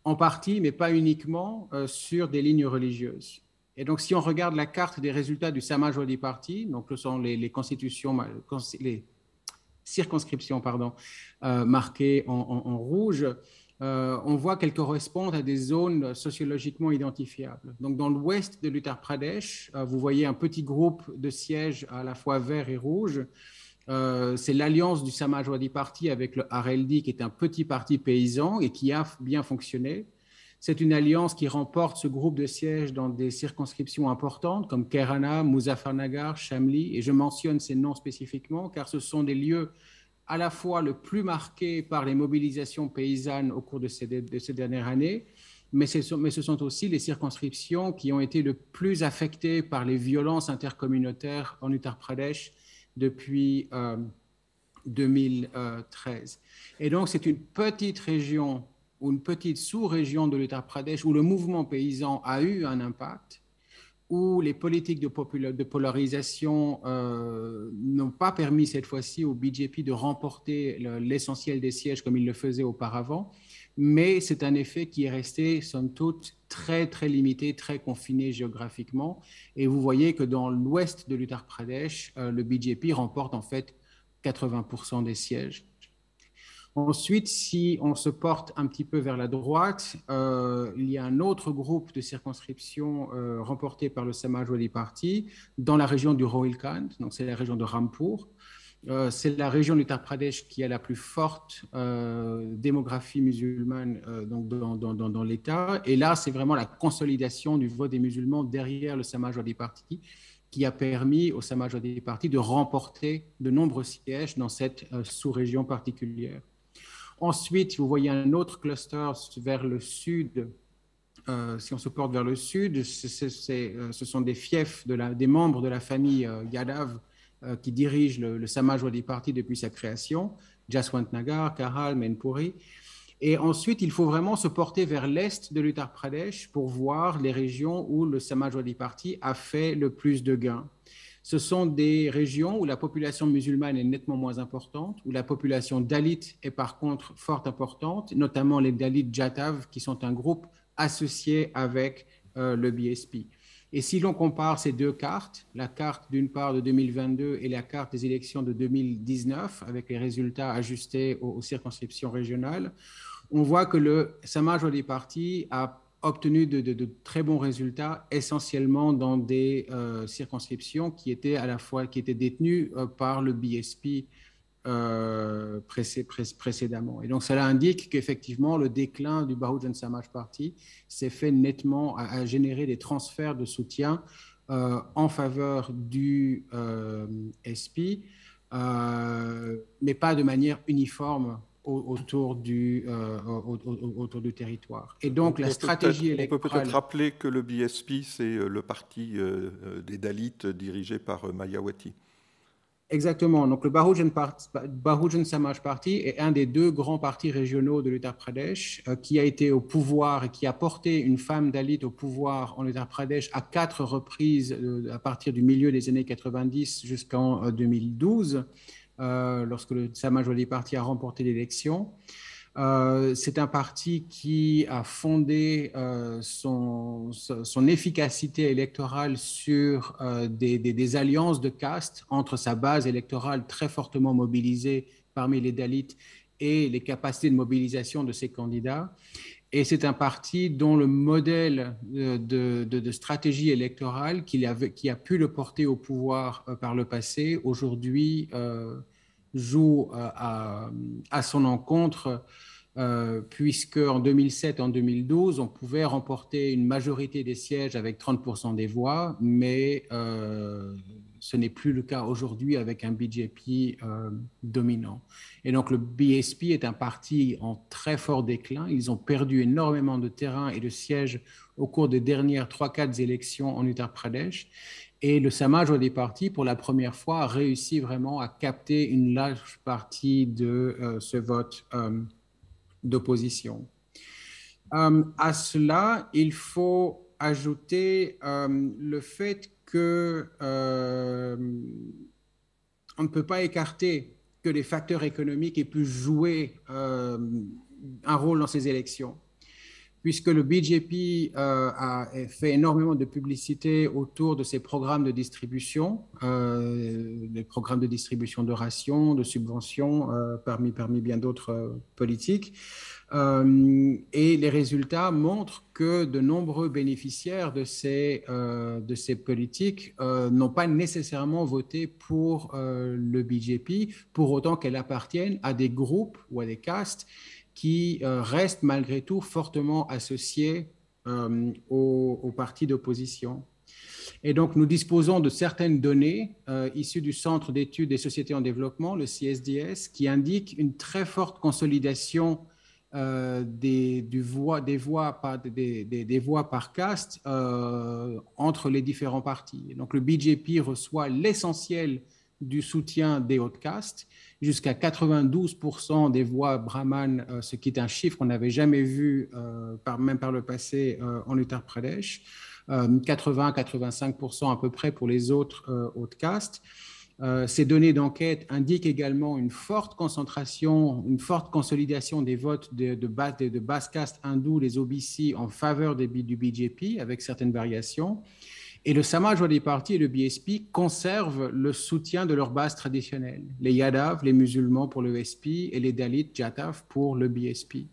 en partie, mais pas uniquement, sur des lignes religieuses. Et donc, si on regarde la carte des résultats du Samajwadi Party, donc ce sont les circonscriptions marquées en rouge, on voit qu'elles correspondent à des zones sociologiquement identifiables. Donc, dans l'ouest de l'Uttar Pradesh, vous voyez un petit groupe de sièges à la fois vert et rouge. C'est l'alliance du Samajwadi Party avec le RLD, qui est un petit parti paysan et qui a bien fonctionné. C'est une alliance qui remporte ce groupe de sièges dans des circonscriptions importantes comme Kerala, Muzaffarnagar, Shamli. Et je mentionne ces noms spécifiquement car ce sont des lieux à la fois le plus marqué par les mobilisations paysannes au cours de ces dernières années, mais ce sont aussi les circonscriptions qui ont été le plus affectées par les violences intercommunautaires en Uttar Pradesh depuis 2013. Et donc, c'est une petite région ou une petite sous-région de l'Uttar Pradesh où le mouvement paysan a eu un impact, où les politiques de polarisation n'ont pas permis cette fois-ci au BJP de remporter l'essentiel des sièges comme il le faisait auparavant, mais c'est un effet qui est resté, somme toute, très, très limité, très confiné géographiquement. Et vous voyez que dans l'ouest de l'Uttar Pradesh, le BJP remporte en fait 80% des sièges. Ensuite, si on se porte un petit peu vers la droite, il y a un autre groupe de circonscriptions remporté par le Samajwadi Party dans la région du Rohilkhand, donc c'est la région de Rampur. C'est la région de l'Uttar Pradesh qui a la plus forte démographie musulmane donc dans l'État. Et là, c'est vraiment la consolidation du vote des musulmans derrière le Samajwadi Party qui a permis au Samajwadi Party de remporter de nombreux sièges dans cette sous-région particulière. Ensuite, vous voyez un autre cluster vers le sud. Si on se porte vers le sud, ce sont des fiefs des membres de la famille Yadav qui dirigent le Samajwadi Party depuis sa création, Jaswantnagar, Kahal, Mainpuri. Et ensuite, il faut vraiment se porter vers l'est de l'Uttar Pradesh pour voir les régions où le Samajwadi Party a fait le plus de gains. Ce sont des régions où la population musulmane est nettement moins importante, où la population dalit est par contre fort importante, notamment les Dalits Jatav, qui sont un groupe associé avec le BSP. Et si l'on compare ces deux cartes, la carte d'une part de 2022 et la carte des élections de 2019, avec les résultats ajustés aux circonscriptions régionales, on voit que le Samajwadi Party a obtenu de très bons résultats, essentiellement dans des circonscriptions qui étaient détenues par le BSP précédemment. Et donc, cela indique qu'effectivement, le déclin du Bahujan Samaj Party s'est fait nettement à générer des transferts de soutien en faveur du SP, mais pas de manière uniforme autour du territoire. Et donc, la stratégie électorale... On peut peut-être rappeler que le BSP, c'est le parti des Dalits dirigé par Mayawati. Exactement. Donc, le Bahujan Samaj Party est un des deux grands partis régionaux de l'Uttar Pradesh qui a été au pouvoir et qui a porté une femme dalit au pouvoir en Uttar Pradesh à 4 reprises à partir du milieu des années 90 jusqu'en 2012. Lorsque le Samajwadi Party a remporté l'élection. C'est un parti qui a fondé son efficacité électorale sur des alliances de castes entre sa base électorale très fortement mobilisée parmi les Dalits et les capacités de mobilisation de ses candidats. Et c'est un parti dont le modèle de stratégie électorale qui a pu le porter au pouvoir par le passé, aujourd'hui joue à son encontre, puisque en 2007 et en 2012, on pouvait remporter une majorité des sièges avec 30% des voix, mais ce n'est plus le cas aujourd'hui avec un BJP dominant. Et donc le BSP est un parti en très fort déclin. Ils ont perdu énormément de terrain et de sièges au cours des dernières 3-4 élections en Uttar Pradesh. Et le Samajwadi Party, pour la première fois, a réussi vraiment à capter une large partie de ce vote d'opposition. À cela, il faut ajouter le fait que on ne peut pas écarter que les facteurs économiques aient pu jouer un rôle dans ces élections, puisque le BJP a fait énormément de publicité autour de ses programmes de distribution, des programmes de distribution de rations, de subventions, parmi bien d'autres politiques. Et les résultats montrent que de nombreux bénéficiaires de ces politiques n'ont pas nécessairement voté pour le BJP, pour autant qu'elles appartiennent à des groupes ou à des castes qui restent malgré tout fortement associés aux partis d'opposition. Et donc, nous disposons de certaines données issues du Centre d'études des sociétés en développement, le CSDS, qui indiquent une très forte consolidation des voix par caste entre les différents partis. Et donc le BJP reçoit l'essentiel du soutien des hautes castes, jusqu'à 92% des voix brahmanes, ce qui est un chiffre qu'on n'avait jamais vu même par le passé en Uttar Pradesh, 80-85% à peu près pour les autres hautes castes. Ces données d'enquête indiquent également une forte concentration, une forte consolidation des votes de basse caste hindou, les OBC, en faveur du BJP, avec certaines variations. Et le Samajwadi Party et le BSP conservent le soutien de leur base traditionnelle, les Yadav, les musulmans pour le SP, et les Dalits, Jatav pour le BSP.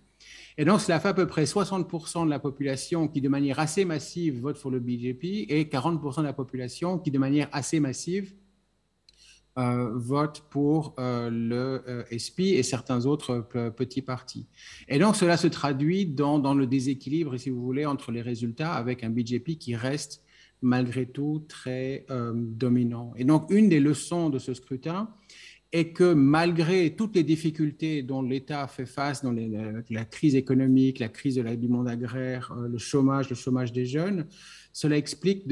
Et donc, cela fait à peu près 60% de la population qui, de manière assez massive, vote pour le BJP et 40% de la population qui, de manière assez massive, vote pour le SP et certains autres petits partis. Et donc, cela se traduit dans le déséquilibre, si vous voulez, entre les résultats, avec un BJP qui reste malgré tout très dominant. Et donc, une des leçons de ce scrutin est que malgré toutes les difficultés dont l'État fait face, dans la crise économique, la crise du monde agraire, le chômage des jeunes, cela explique,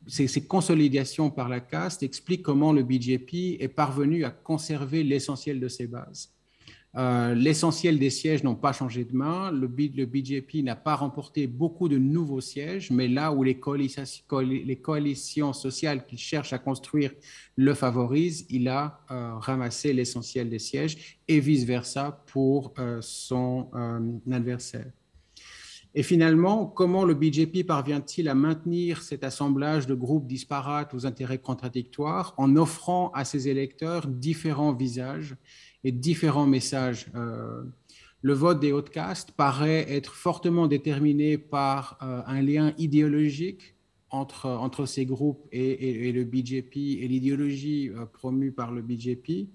ces consolidations par la caste expliquent comment le BJP est parvenu à conserver l'essentiel de ses bases. L'essentiel des sièges n'ont pas changé de main. Le BJP n'a pas remporté beaucoup de nouveaux sièges, mais là où les coalitions sociales qu'il cherche à construire le favorisent, il a ramassé l'essentiel des sièges et vice-versa pour son adversaire. Et finalement, comment le BJP parvient-il à maintenir cet assemblage de groupes disparates aux intérêts contradictoires en offrant à ses électeurs différents visages et différents messages? Le vote des hautes castes paraît être fortement déterminé par un lien idéologique entre ces groupes et le BJP et l'idéologie promue par le BJP.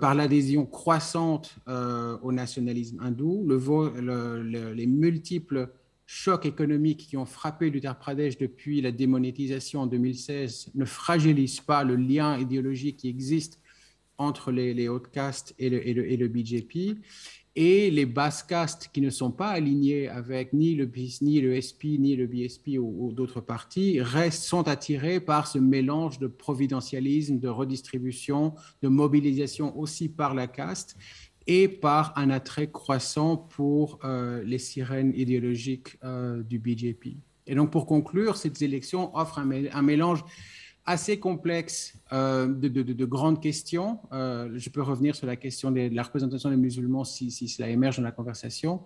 Par l'adhésion croissante au nationalisme hindou, les multiples chocs économiques qui ont frappé l'Uttar Pradesh depuis la démonétisation en 2016 ne fragilisent pas le lien idéologique qui existe entre les hautes castes et le BJP. Et les basses castes qui ne sont pas alignées avec ni le SP, ni le BSP ou d'autres partis sont attirés par ce mélange de providentialisme, de redistribution, de mobilisation aussi par la caste et par un attrait croissant pour les sirènes idéologiques du BJP. Et donc, pour conclure, ces élections offrent un mélange assez complexe de grandes questions. Je peux revenir sur la question de la représentation des musulmans si cela émerge dans la conversation.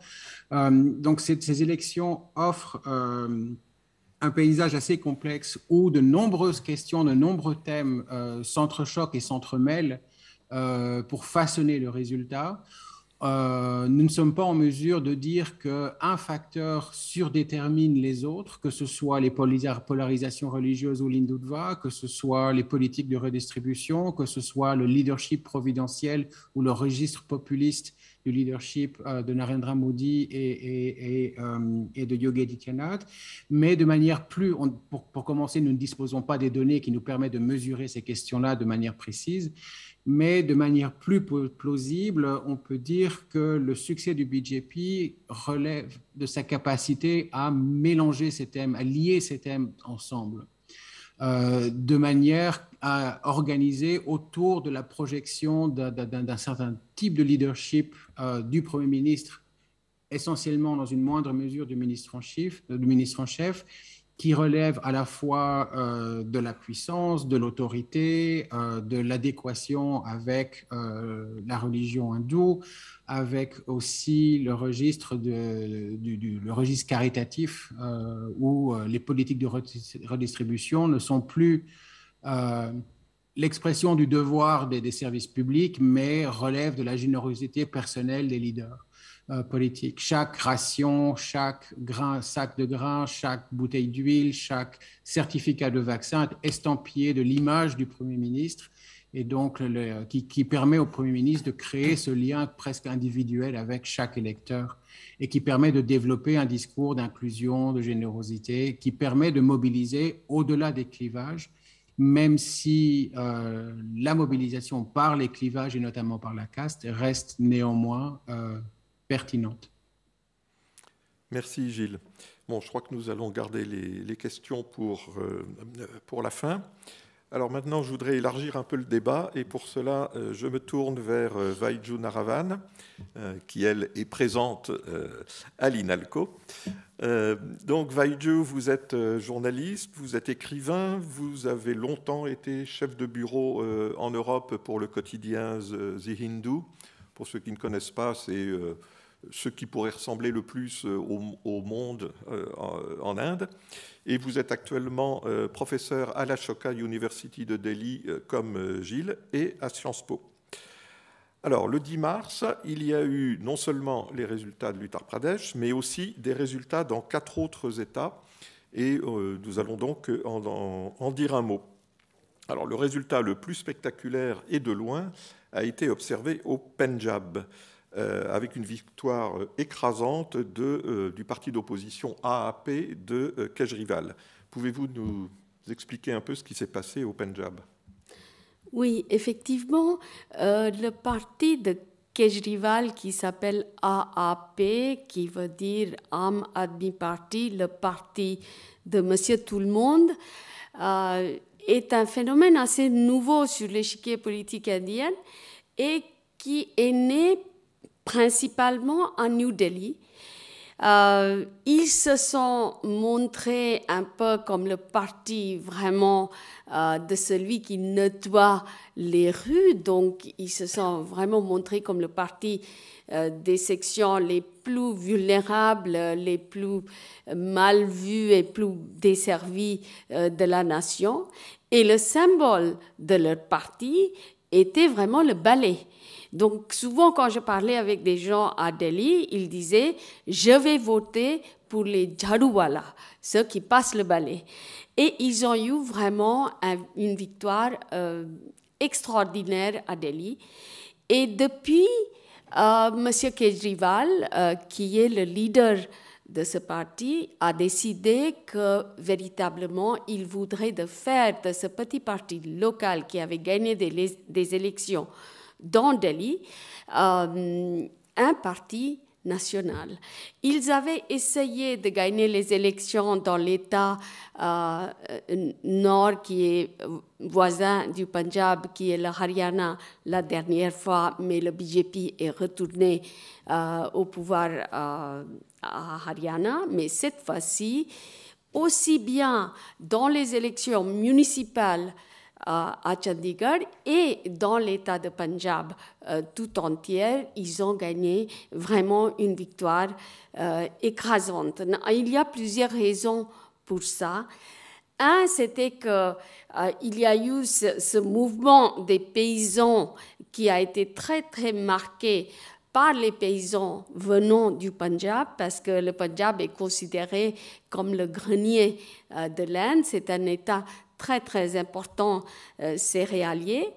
Donc, ces élections offrent un paysage assez complexe où de nombreuses questions, de nombreux thèmes s'entrechoquent et s'entremêlent pour façonner le résultat. Nous ne sommes pas en mesure de dire qu'un facteur surdétermine les autres, que ce soit les polarisations religieuses ou l'hindutva, que ce soit les politiques de redistribution, que ce soit le leadership providentiel ou le registre populiste du leadership de Narendra Modi et de Yogi Adityanath. Mais de manière pour commencer, nous ne disposons pas des données qui nous permettent de mesurer ces questions-là de manière précise. Mais de manière plus plausible, on peut dire que le succès du BJP relève de sa capacité à mélanger ces thèmes, à lier ces thèmes ensemble, de manière à organiser autour de la projection d'un certain type de leadership du Premier ministre, essentiellement dans une moindre mesure du ministre en chef, qui relève à la fois de la puissance, de l'autorité, de l'adéquation avec la religion hindoue, avec aussi le registre, le registre caritatif où les politiques de redistribution ne sont plus l'expression du devoir des services publics, mais relèvent de la générosité personnelle des leaders politique. Chaque ration, chaque sac de grains, chaque bouteille d'huile, chaque certificat de vaccin est estampillé de l'image du Premier ministre et donc qui permet au Premier ministre de créer ce lien presque individuel avec chaque électeur et qui permet de développer un discours d'inclusion, de générosité, qui permet de mobiliser au-delà des clivages, même si la mobilisation par les clivages et notamment par la caste reste néanmoins pertinentes. Merci Gilles. Bon, je crois que nous allons garder les questions pour la fin. Alors maintenant, je voudrais élargir un peu le débat et pour cela, je me tourne vers Vaidju Naravan, qui, elle, est présente à l'INALCO. Donc, Vaidju, vous êtes journaliste, vous êtes écrivain, vous avez longtemps été chef de bureau en Europe pour le quotidien The Hindu. Pour ceux qui ne connaissent pas, c'est ce qui pourrait ressembler le plus au monde en Inde. Et vous êtes actuellement professeur à l'Ashoka University de Delhi, comme Gilles, et à Sciences Po. Alors, le 10 mars, il y a eu non seulement les résultats de l'Uttar Pradesh, mais aussi des résultats dans 4 autres États. Et nous allons donc en dire un mot. Alors, le résultat le plus spectaculaire et de loin a été observé au Pendjab, avec une victoire écrasante du parti d'opposition AAP de Kejrival. Pouvez-vous nous expliquer un peu ce qui s'est passé au Pendjab ? Oui, effectivement, le parti de Kejrival qui s'appelle AAP, qui veut dire Aam Aadmi Party, le parti de Monsieur Tout-le-Monde, est un phénomène assez nouveau sur l'échiquier politique indien et qui est né principalement à New Delhi. Ils se sont montrés un peu comme le parti vraiment de celui qui nettoie les rues, donc ils se sont vraiment montrés comme le parti des sections les plus vulnérables, les plus mal vues et plus desservies de la nation. Et le symbole de leur parti était vraiment le balai. Donc, souvent, quand je parlais avec des gens à Delhi, ils disaient « je vais voter pour les Jhaduwala », ceux qui passent le balai. Et ils ont eu vraiment une victoire extraordinaire à Delhi. Et depuis, M. Kejrival, qui est le leader de ce parti, a décidé que véritablement, il voudrait faire de ce petit parti local qui avait gagné des élections dans Delhi, un parti national. Ils avaient essayé de gagner les élections dans l'État nord qui est voisin du Punjab, qui est le Haryana, la dernière fois, mais le BJP est retourné au pouvoir à Haryana. Mais cette fois-ci, aussi bien dans les élections municipales à Chandigarh et dans l'État de Punjab tout entier, ils ont gagné vraiment une victoire écrasante. Il y a plusieurs raisons pour ça. Un, c'était qu'il y a eu ce mouvement des paysans qui a été très, très marqué par les paysans venant du Punjab, parce que le Punjab est considéré comme le grenier de l'Inde. C'est un État très, très important céréalier.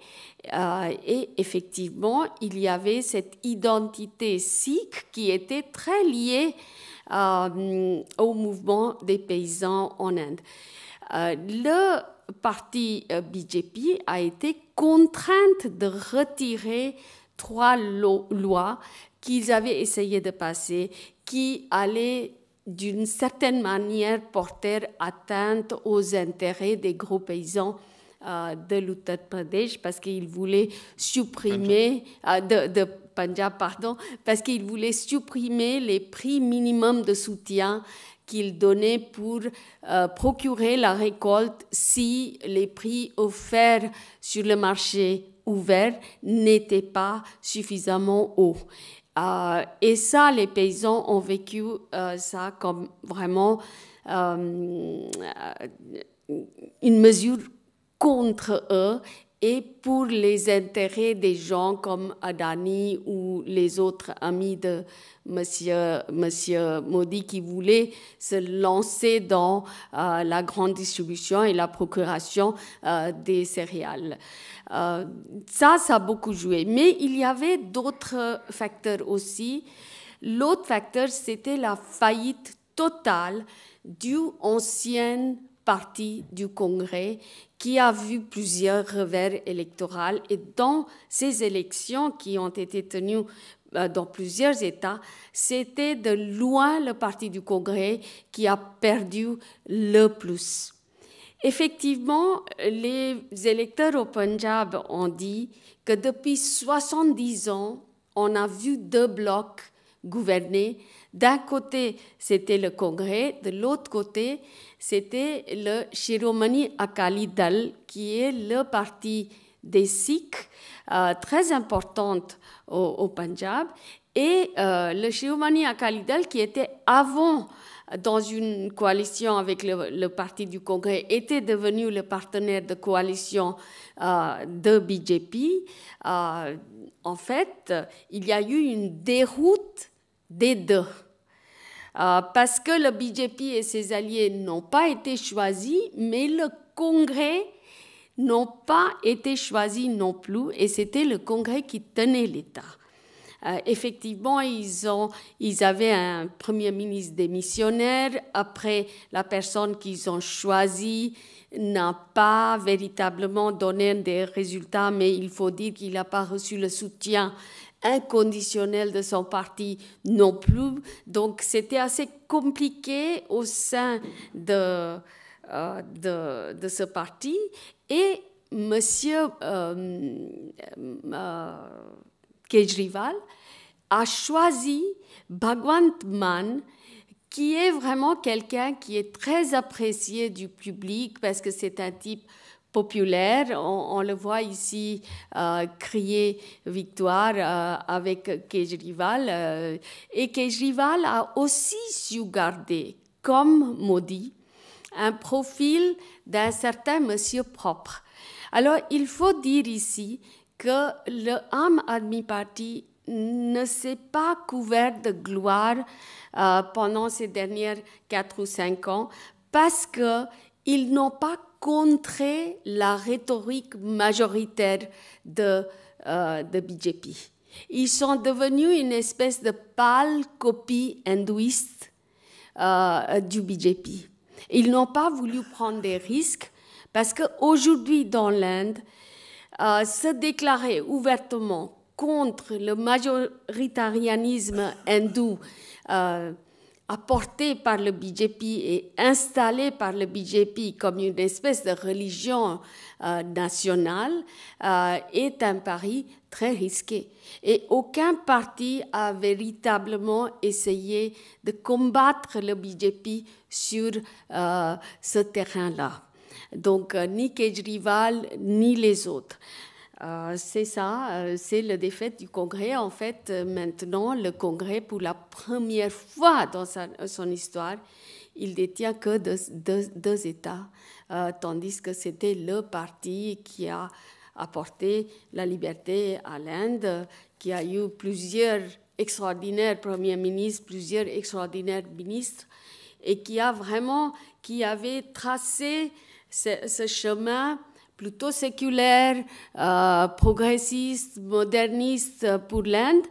Et effectivement, il y avait cette identité sikh qui était très liée au mouvement des paysans en Inde. Le parti BJP a été contrainte de retirer 3 lois qu'ils avaient essayé de passer, qui allaient d'une certaine manière porter atteinte aux intérêts des gros paysans de l'Uttar Pradesh, parce qu'ils voulaient supprimer de Punjab, pardon, parce qu'ils voulaient supprimer les prix minimums de soutien qu'ils donnaient pour procurer la récolte si les prix offerts sur le marché ouvert n'étaient pas suffisamment hauts. Et ça, les paysans ont vécu ça comme vraiment une mesure contre eux et pour les intérêts des gens comme Adani ou les autres amis de Monsieur Modi qui voulaient se lancer dans la grande distribution et la procuration des céréales. Ça a beaucoup joué. Mais il y avait d'autres facteurs aussi. L'autre facteur, c'était la faillite totale du ancien parti du Congrès qui a vu plusieurs revers électoraux. Et dans ces élections qui ont été tenues dans plusieurs États, c'était de loin le Parti du Congrès qui a perdu le plus. Effectivement, les électeurs au Punjab ont dit que depuis 70 ans, on a vu deux blocs gouverner. D'un côté, c'était le Congrès, de l'autre côté, c'était le Shiromani Akali Dal, qui est le parti des Sikhs, très importante au Punjab, et le Shiromani Akali Dal, qui était avant dans une coalition avec le parti du Congrès, était devenu le partenaire de coalition de BJP. En fait, il y a eu une déroute des deux. Parce que le BJP et ses alliés n'ont pas été choisis, mais le Congrès n'ont pas été choisis non plus, et c'était le Congrès qui tenait l'État. Effectivement, ils avaient un premier ministre démissionnaire. Après, la personne qu'ils ont choisie n'a pas véritablement donné des résultats, mais il faut dire qu'il n'a pas reçu le soutien inconditionnel de son parti non plus. Donc, c'était assez compliqué au sein de ce parti. Et M. Kejriwal a choisi Bhagwant Mann, qui est vraiment quelqu'un qui est très apprécié du public parce que c'est un type populaire. On le voit ici crier victoire avec Kejriwal. Et Kejriwal a aussi su garder, comme Modi, un profil d'un certain monsieur propre. Alors, il faut dire ici que le Aam Aadmi Party ne s'est pas couvert de gloire pendant ces dernières 4 ou 5 ans parce qu'ils n'ont pas contré la rhétorique majoritaire de BJP. Ils sont devenus une espèce de pâle copie hindouiste du BJP. Ils n'ont pas voulu prendre des risques parce qu'aujourd'hui dans l'Inde, se déclarer ouvertement contre le majoritarianisme hindou apporté par le BJP et installé par le BJP comme une espèce de religion nationale est un pari très risqué. Et aucun parti a véritablement essayé de combattre le BJP sur ce terrain-là. Donc, ni Kejriwal, ni les autres. C'est ça, c'est la défaite du Congrès. En fait, maintenant, le Congrès, pour la première fois dans son histoire, il détient que deux États, tandis que c'était le parti qui a apporté la liberté à l'Inde, qui a eu plusieurs extraordinaires premiers ministres, plusieurs extraordinaires ministres, et qui avait tracé ce chemin plutôt séculaire, progressiste, moderniste pour l'Inde.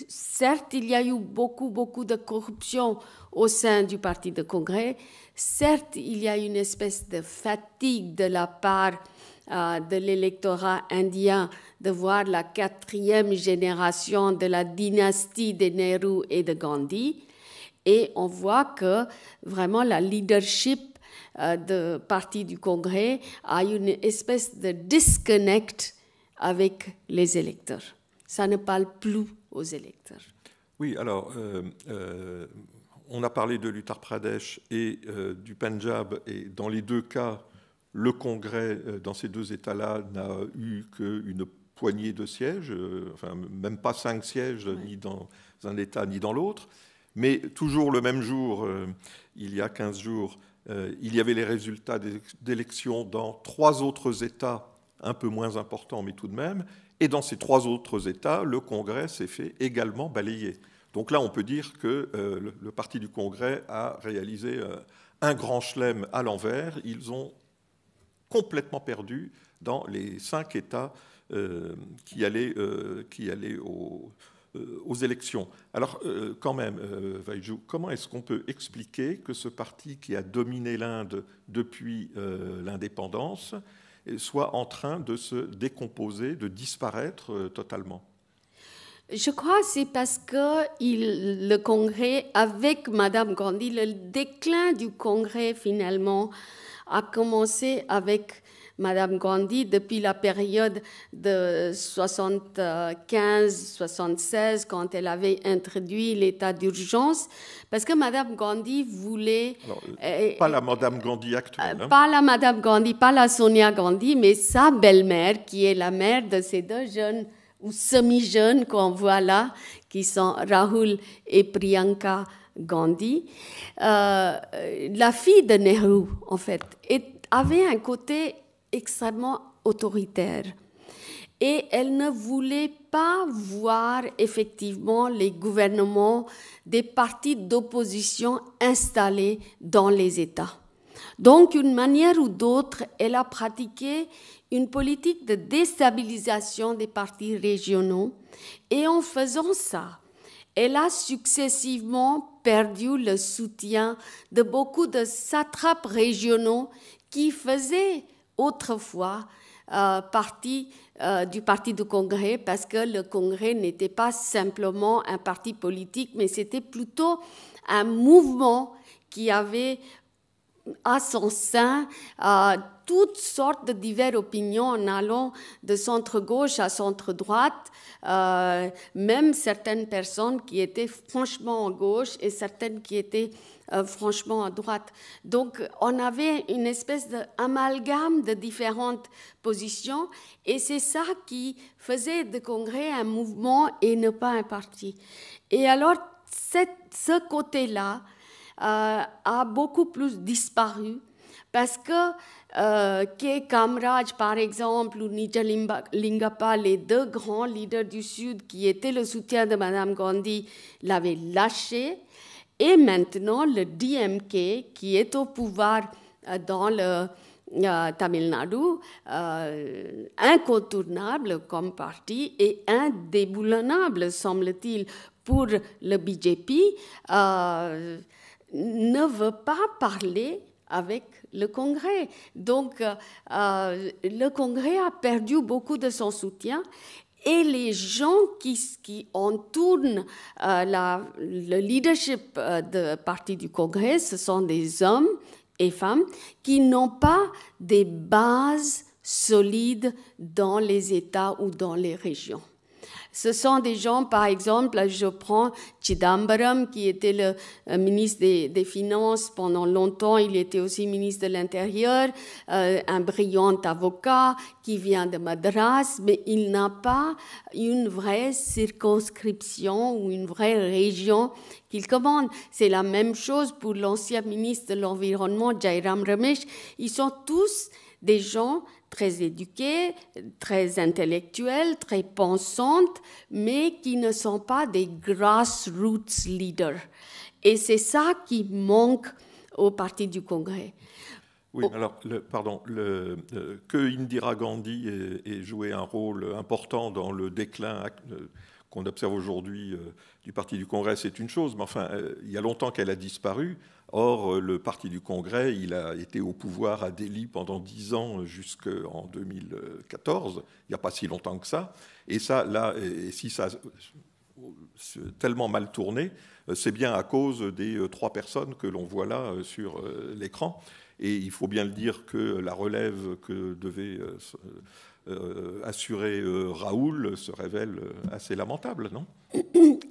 Certes, il y a eu beaucoup de corruption au sein du Parti de Congrès. Certes, il y a une espèce de fatigue de la part de l'électorat indien de voir la 4e génération de la dynastie de Nehru et de Gandhi. Et on voit que vraiment la leadership du Parti du Congrès a une espèce de disconnect avec les électeurs. Ça ne parle plus aux électeurs. Oui, alors, on a parlé de l'Uttar Pradesh et du Punjab, et dans les deux cas, le Congrès, dans ces deux États-là, n'a eu qu'une poignée de sièges, enfin, même pas 5 sièges, ouais, ni dans un État ni dans l'autre. Mais toujours le même jour, il y a 15 jours, il y avait les résultats d'élections dans 3 autres États, un peu moins importants, mais tout de même. Et dans ces 3 autres États, le Congrès s'est fait également balayer. Donc là, on peut dire que le Parti du Congrès a réalisé un grand chelem à l'envers. Ils ont complètement perdu dans les 5 États qui allaient aux élections. Alors, quand même, Vaidju, comment est-ce qu'on peut expliquer que ce parti qui a dominé l'Inde depuis l'indépendance soit en train de se décomposer, de disparaître totalement? Je crois que c'est parce que le Congrès, avec Madame Gandhi, le déclin du Congrès finalement a commencé avec Madame Gandhi depuis la période de 75-76, quand elle avait introduit l'état d'urgence, parce que Madame Gandhi voulait... Alors, pas la Madame Gandhi actuelle. Hein. Pas la Madame Gandhi, pas la Sonia Gandhi, mais sa belle-mère, qui est la mère de ces deux jeunes ou semi-jeunes qu'on voit là, qui sont Rahul et Priyanka Gandhi. La fille de Nehru, en fait, avait un côté extrêmement autoritaire. Et elle ne voulait pas voir effectivement les gouvernements des partis d'opposition installés dans les États. Donc, d'une manière ou d'autre, elle a pratiqué une politique de déstabilisation des partis régionaux. Et en faisant ça, elle a successivement perdu le soutien de beaucoup de satrapes régionaux qui faisaient autrefois partie du parti du Congrès, parce que le Congrès n'était pas simplement un parti politique, mais c'était plutôt un mouvement qui avait à son sein toutes sortes de diverses opinions en allant de centre-gauche à centre-droite, même certaines personnes qui étaient franchement à gauche et certaines qui étaient franchement à droite. Donc, on avait une espèce d'amalgame de différentes positions et c'est ça qui faisait du Congrès un mouvement et ne pas un parti. Et alors, ce côté-là a beaucoup plus disparu parce que K. Kamraj, par exemple, ou Nija Lingappa, les deux grands leaders du Sud qui étaient le soutien de Mme Gandhi, l'avaient lâché. Et maintenant, le DMK, qui est au pouvoir dans le Tamil Nadu, incontournable comme parti et indéboulonnable, semble-t-il, pour le BJP, ne veut pas parler avec le Congrès. Donc, le Congrès a perdu beaucoup de son soutien. Et les gens qui entourent le leadership du parti du Congrès, ce sont des hommes et femmes qui n'ont pas des bases solides dans les États ou dans les régions. Ce sont des gens, par exemple, je prends Chidambaram, qui était le ministre des Finances pendant longtemps, il était aussi ministre de l'Intérieur, un brillant avocat qui vient de Madras, mais il n'a pas une vraie circonscription ou une vraie région qu'il commande. C'est la même chose pour l'ancien ministre de l'Environnement, Jairam Ramesh. Ils sont tous des gens très éduqués, très intellectuels, très pensantes, mais qui ne sont pas des grassroots leaders. Et c'est ça qui manque au Parti du Congrès. Oui, alors, que Indira Gandhi ait joué un rôle important dans le déclin qu'on observe aujourd'hui du Parti du Congrès, c'est une chose, mais enfin, il y a longtemps qu'elle a disparu. Or, le Parti du Congrès, il a été au pouvoir à Delhi pendant 10 ans jusqu'en 2014, il n'y a pas si longtemps que ça. Et ça, là, et si ça c'est tellement mal tourné, c'est bien à cause des 3 personnes que l'on voit là sur l'écran. Et il faut bien le dire que la relève que devait assurer Rahul se révèle assez lamentable, non ?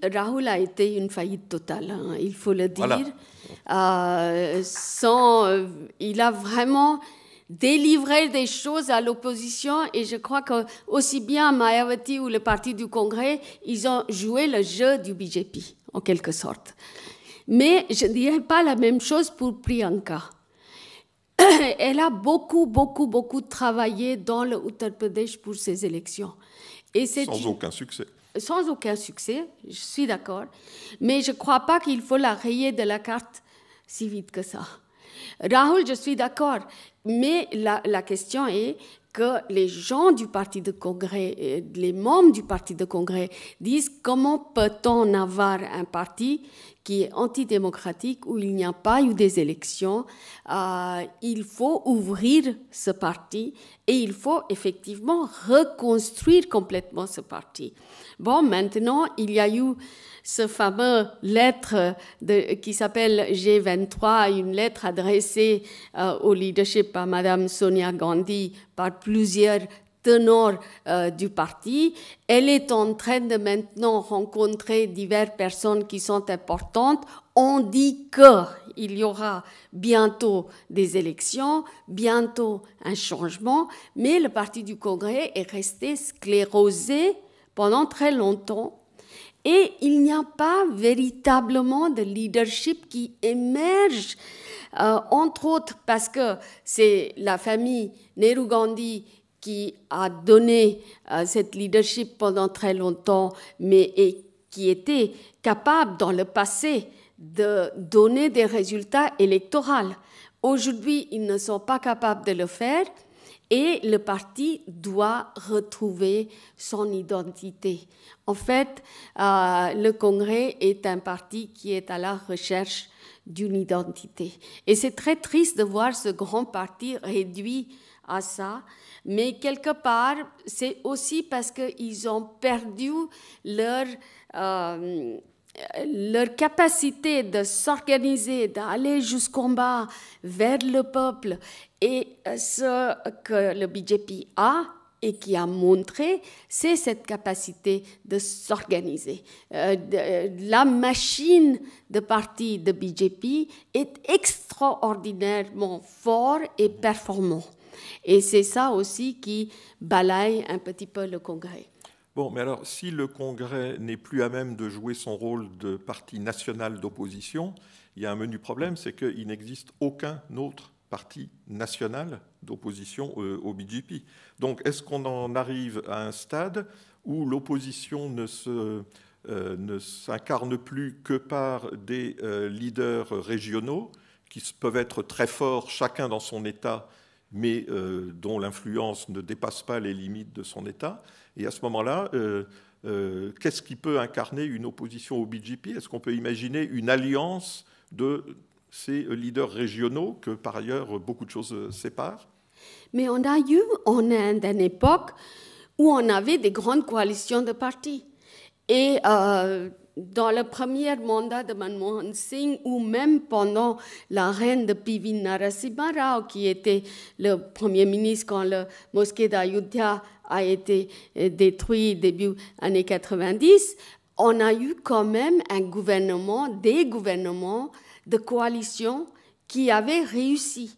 Rahul a été une faillite totale, hein, il faut le dire. Voilà. Il a vraiment délivré des choses à l'opposition et je crois que aussi bien Mayawati ou le Parti du Congrès, ils ont joué le jeu du BJP, en quelque sorte. Mais je ne dirais pas la même chose pour Priyanka. Elle a beaucoup travaillé dans le Uttar Pradesh pour ces élections. Et sans aucun succès. Sans aucun succès, je suis d'accord. Mais je ne crois pas qu'il faut la rayer de la carte si vite que ça. Rahul, je suis d'accord. Mais la question est que les gens du Parti de Congrès, les membres du Parti de Congrès disent comment peut-on avoir un parti qui est antidémocratique, où il n'y a pas eu des élections. Il faut ouvrir ce parti et il faut effectivement reconstruire complètement ce parti. Bon, maintenant, il y a eu ce fameux lettre qui s'appelle G23, une lettre adressée au leadership à Madame Sonia Gandhi par plusieurs tenor du parti. Elle est en train de maintenant rencontrer diverses personnes qui sont importantes. On dit qu'il y aura bientôt des élections, bientôt un changement, mais le Parti du Congrès est resté sclérosé pendant très longtemps et il n'y a pas véritablement de leadership qui émerge, entre autres parce que c'est la famille Nehru-Gandhi qui a donné cette leadership pendant très longtemps, mais qui était capable dans le passé de donner des résultats électoraux. Aujourd'hui, ils ne sont pas capables de le faire et le parti doit retrouver son identité. En fait, le Congrès est un parti qui est à la recherche d'une identité. Et c'est très triste de voir ce grand parti réduit à ça, mais quelque part, c'est aussi parce qu'ils ont perdu leur capacité de s'organiser, d'aller jusqu'en bas vers le peuple. Et ce que le BJP a et qui a montré, c'est cette capacité de s'organiser. La machine de parti de BJP est extraordinairement fort et performant. Et c'est ça aussi qui balaye un petit peu le Congrès. Bon, mais alors, si le Congrès n'est plus à même de jouer son rôle de parti national d'opposition, il y a un menu problème, c'est qu'il n'existe aucun autre parti national d'opposition au BJP. Donc, est-ce qu'on en arrive à un stade où l'opposition ne s'incarne plus que par des leaders régionaux qui peuvent être très forts, chacun dans son État, mais dont l'influence ne dépasse pas les limites de son État. Et à ce moment-là, qu'est-ce qui peut incarner une opposition au BJP? Est-ce qu'on peut imaginer une alliance de ces leaders régionaux que, par ailleurs, beaucoup de choses séparent? Mais on a eu en Inde une époque où on avait des grandes coalitions de partis. Et dans le premier mandat de Manmohan Singh, ou même pendant la reine de P.V. Narasimha Rao, qui était le premier ministre quand le mosquée d'Ayodhya a été détruit début années 90, on a eu quand même des gouvernements de coalition qui avaient réussi.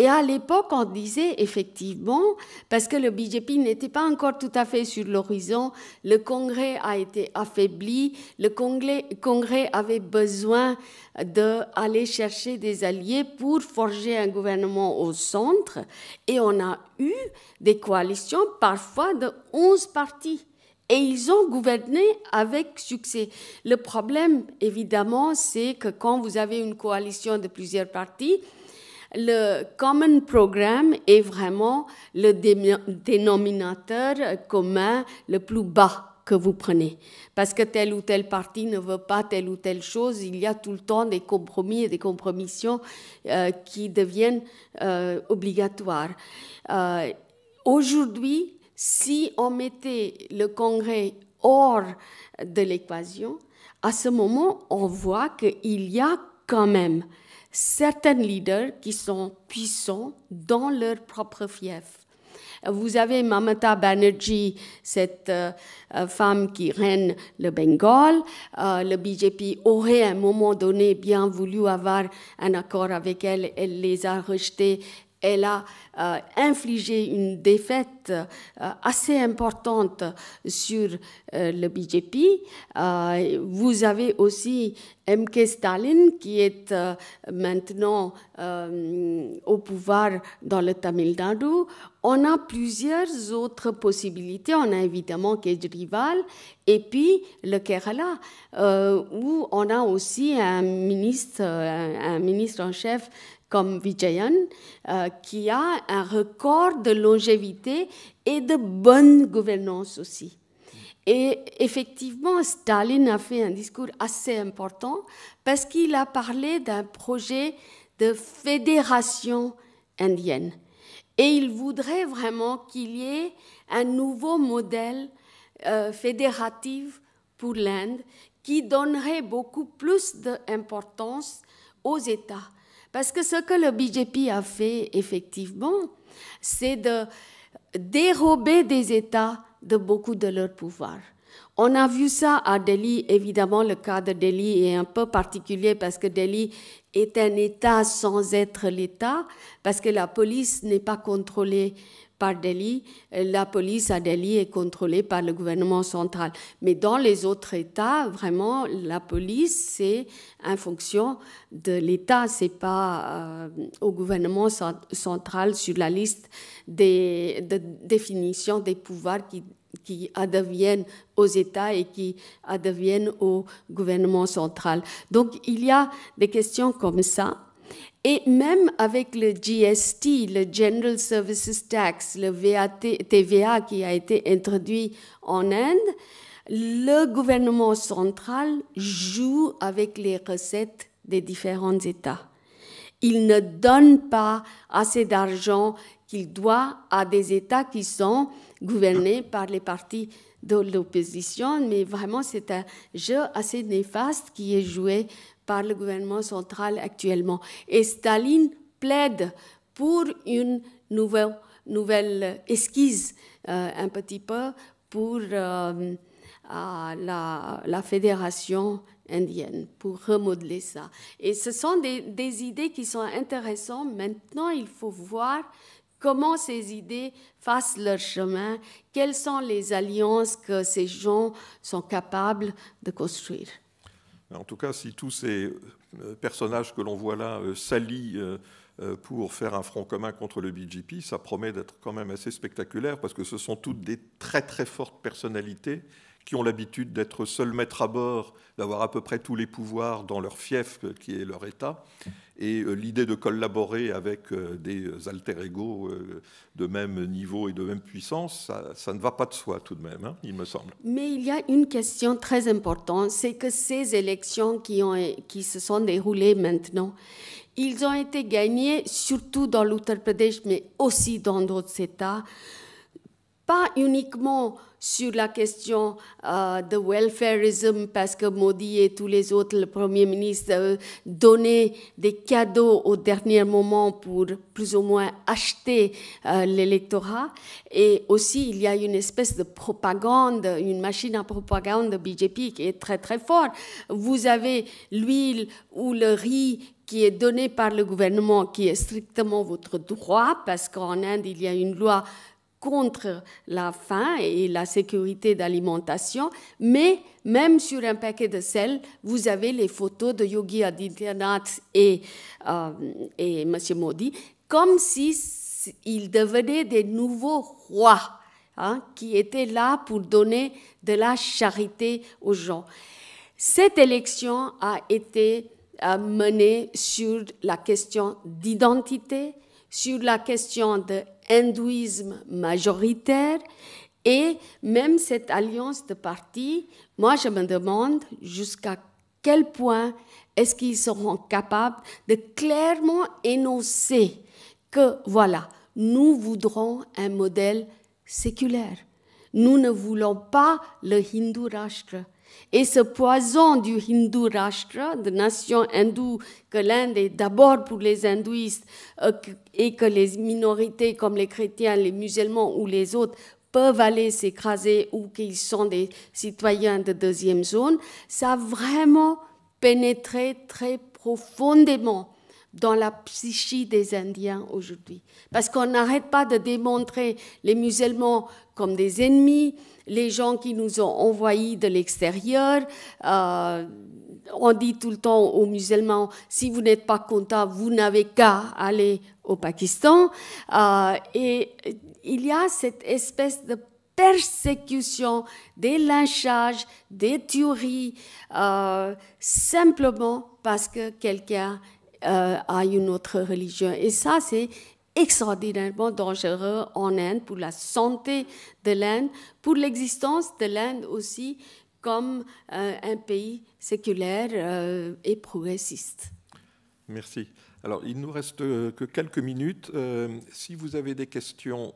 Et à l'époque, on disait effectivement, parce que le BJP n'était pas encore tout à fait sur l'horizon, le Congrès a été affaibli, le Congrès avait besoin d'aller chercher des alliés pour forger un gouvernement au centre, et on a eu des coalitions parfois de 11 partis. Et ils ont gouverné avec succès. Le problème, évidemment, c'est que quand vous avez une coalition de plusieurs partis, le Common Programme est vraiment le dénominateur commun le plus bas que vous prenez. Parce que tel ou tel parti ne veut pas telle ou telle chose, il y a tout le temps des compromis et des compromissions qui deviennent obligatoires. Aujourd'hui, si on mettait le Congrès hors de l'équation, à ce moment, on voit qu'il y a quand même certains leaders qui sont puissants dans leur propre fief. Vous avez Mamata Banerjee, cette femme qui règne le Bengale. Le BJP aurait à un moment donné bien voulu avoir un accord avec elle. Elle les a rejetés. Elle a infligé une défaite assez importante sur le BJP. Vous avez aussi M.K. Stalin qui est maintenant au pouvoir dans le Tamil Nadu. On a plusieurs autres possibilités. On a évidemment Kejriwal et puis le Kerala où on a aussi un ministre en chef comme Vijayan, qui a un record de longévité et de bonne gouvernance aussi. Et effectivement, Staline a fait un discours assez important parce qu'il a parlé d'un projet de fédération indienne. Et il voudrait vraiment qu'il y ait un nouveau modèle fédératif pour l'Inde qui donnerait beaucoup plus d'importance aux États. Parce que ce que le BJP a fait, effectivement, c'est de dérober des États de beaucoup de leur pouvoir. On a vu ça à Delhi. Évidemment, le cas de Delhi est un peu particulier parce que Delhi est un État sans être l'État, parce que la police n'est pas contrôlée par Delhi. La police à Delhi est contrôlée par le gouvernement central. Mais dans les autres États, vraiment, la police, c'est en fonction de l'État. C'est pas au gouvernement central sur la liste de définition des pouvoirs qui adviennent aux États et qui adviennent au gouvernement central. Donc, il y a des questions comme ça. Et même avec le GST, le General Services Tax, le TVA qui a été introduit en Inde, le gouvernement central joue avec les recettes des différents États. Il ne donne pas assez d'argent qu'il doit à des États qui sont gouvernés par les partis de l'opposition, mais vraiment c'est un jeu assez néfaste qui est joué par le gouvernement central actuellement. Et Staline plaide pour une nouvelle esquisse, un petit peu, pour la fédération indienne, pour remodeler ça. Et ce sont des idées qui sont intéressantes. Maintenant, il faut voir comment ces idées fassent leur chemin, quelles sont les alliances que ces gens sont capables de construire. En tout cas, si tous ces personnages que l'on voit là s'allient pour faire un front commun contre le BJP, ça promet d'être quand même assez spectaculaire parce que ce sont toutes des très très fortes personnalités qui ont l'habitude d'être seuls maîtres à bord, d'avoir à peu près tous les pouvoirs dans leur fief qui est leur État. Et l'idée de collaborer avec des alter-ego de même niveau et de même puissance, ça ne va pas de soi tout de même, hein, il me semble. Mais il y a une question très importante, c'est que ces élections qui se sont déroulées maintenant, ils ont été gagnés surtout dans l'Uttar Pradesh, mais aussi dans d'autres États, pas uniquement sur la question de welfarism, parce que Modi et tous les autres, le Premier ministre, donnaient des cadeaux au dernier moment pour plus ou moins acheter l'électorat. Et aussi, il y a une espèce de propagande, une machine à propagande de BJP qui est très très forte. Vous avez l'huile ou le riz qui est donné par le gouvernement, qui est strictement votre droit, parce qu'en Inde, il y a une loi contre la faim et la sécurité d'alimentation, mais même sur un paquet de sel, vous avez les photos de Yogi Adityanath et M. Modi, comme s'ils devenaient des nouveaux rois, hein, qui étaient là pour donner de la charité aux gens. Cette élection a été menée sur la question d'identité, sur la question de hindouisme majoritaire et même cette alliance de partis, moi je me demande jusqu'à quel point est-ce qu'ils seront capables de clairement énoncer que voilà, nous voudrons un modèle séculaire. Nous ne voulons pas le Hindu Rashtra. Et ce poison du Hindu Rashtra, de nation hindoue, que l'Inde est d'abord pour les hindouistes et que les minorités comme les chrétiens, les musulmans ou les autres peuvent aller s'écraser ou qu'ils sont des citoyens de deuxième zone, ça a vraiment pénétré très profondément dans la psyché des Indiens aujourd'hui. Parce qu'on n'arrête pas de démontrer les musulmans comme des ennemis, les gens qui nous ont envoyés de l'extérieur. On dit tout le temps aux musulmans, si vous n'êtes pas content, vous n'avez qu'à aller au Pakistan. Et il y a cette espèce de persécution, des lynchages, des tueries, simplement parce que quelqu'un a une autre religion. Et ça, c'est extraordinairement dangereux en Inde pour la santé de l'Inde, pour l'existence de l'Inde aussi comme un pays séculaire et progressiste. Merci. Alors, il nous reste que quelques minutes. Si vous avez des questions,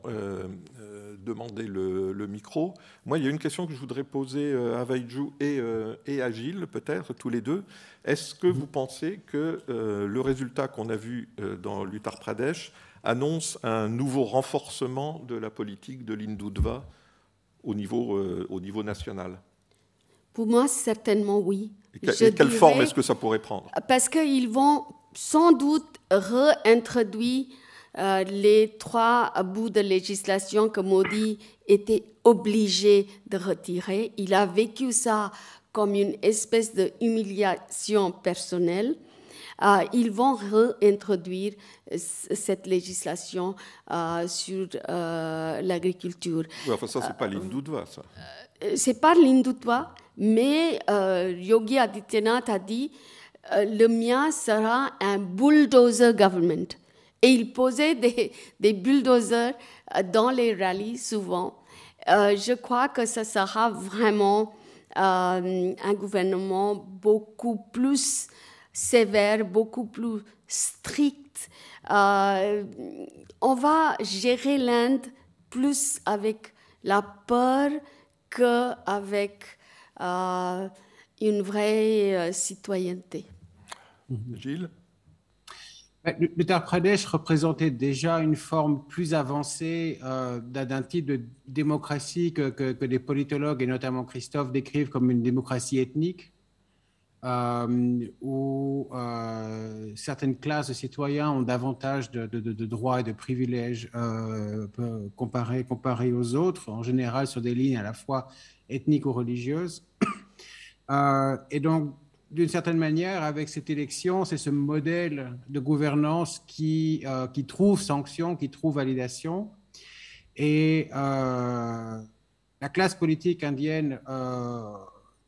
demandez le micro. Moi, il y a une question que je voudrais poser à Vaidjou et à Gilles, peut-être, tous les deux. Est-ce que vous pensez que le résultat qu'on a vu dans l'Uttar Pradesh annonce un nouveau renforcement de la politique de l'Hindutva au niveau national? Pour moi, certainement oui. Et quelle forme est-ce que ça pourrait prendre? Parce qu'ils vont sans doute réintroduire les 3 bouts de législation que Modi était obligé de retirer. Il a vécu ça comme une espèce d'humiliation personnelle. Ils vont réintroduire cette législation sur l'agriculture. Oui, enfin, ça, c'est pas l'Hindutva, ça. C'est pas l'Hindutva, mais Yogi Adityanath a dit le mien sera un bulldozer government. Et il posait des bulldozers dans les rallyes souvent. Je crois que ça sera vraiment un gouvernement beaucoup plus sévère, beaucoup plus strict. On va gérer l'Inde plus avec la peur qu'avec une vraie citoyenneté. Gilles? L'Uttar Pradesh représentait déjà une forme plus avancée d'un type de démocratie que des politologues, et notamment Christophe, décrivent comme une démocratie ethnique, où certaines classes de citoyens ont davantage de droits et de privilèges comparés aux autres, en général sur des lignes à la fois ethniques ou religieuses. Et donc, d'une certaine manière, avec cette élection, c'est ce modèle de gouvernance qui trouve sanction, qui trouve validation. Et la classe politique indienne,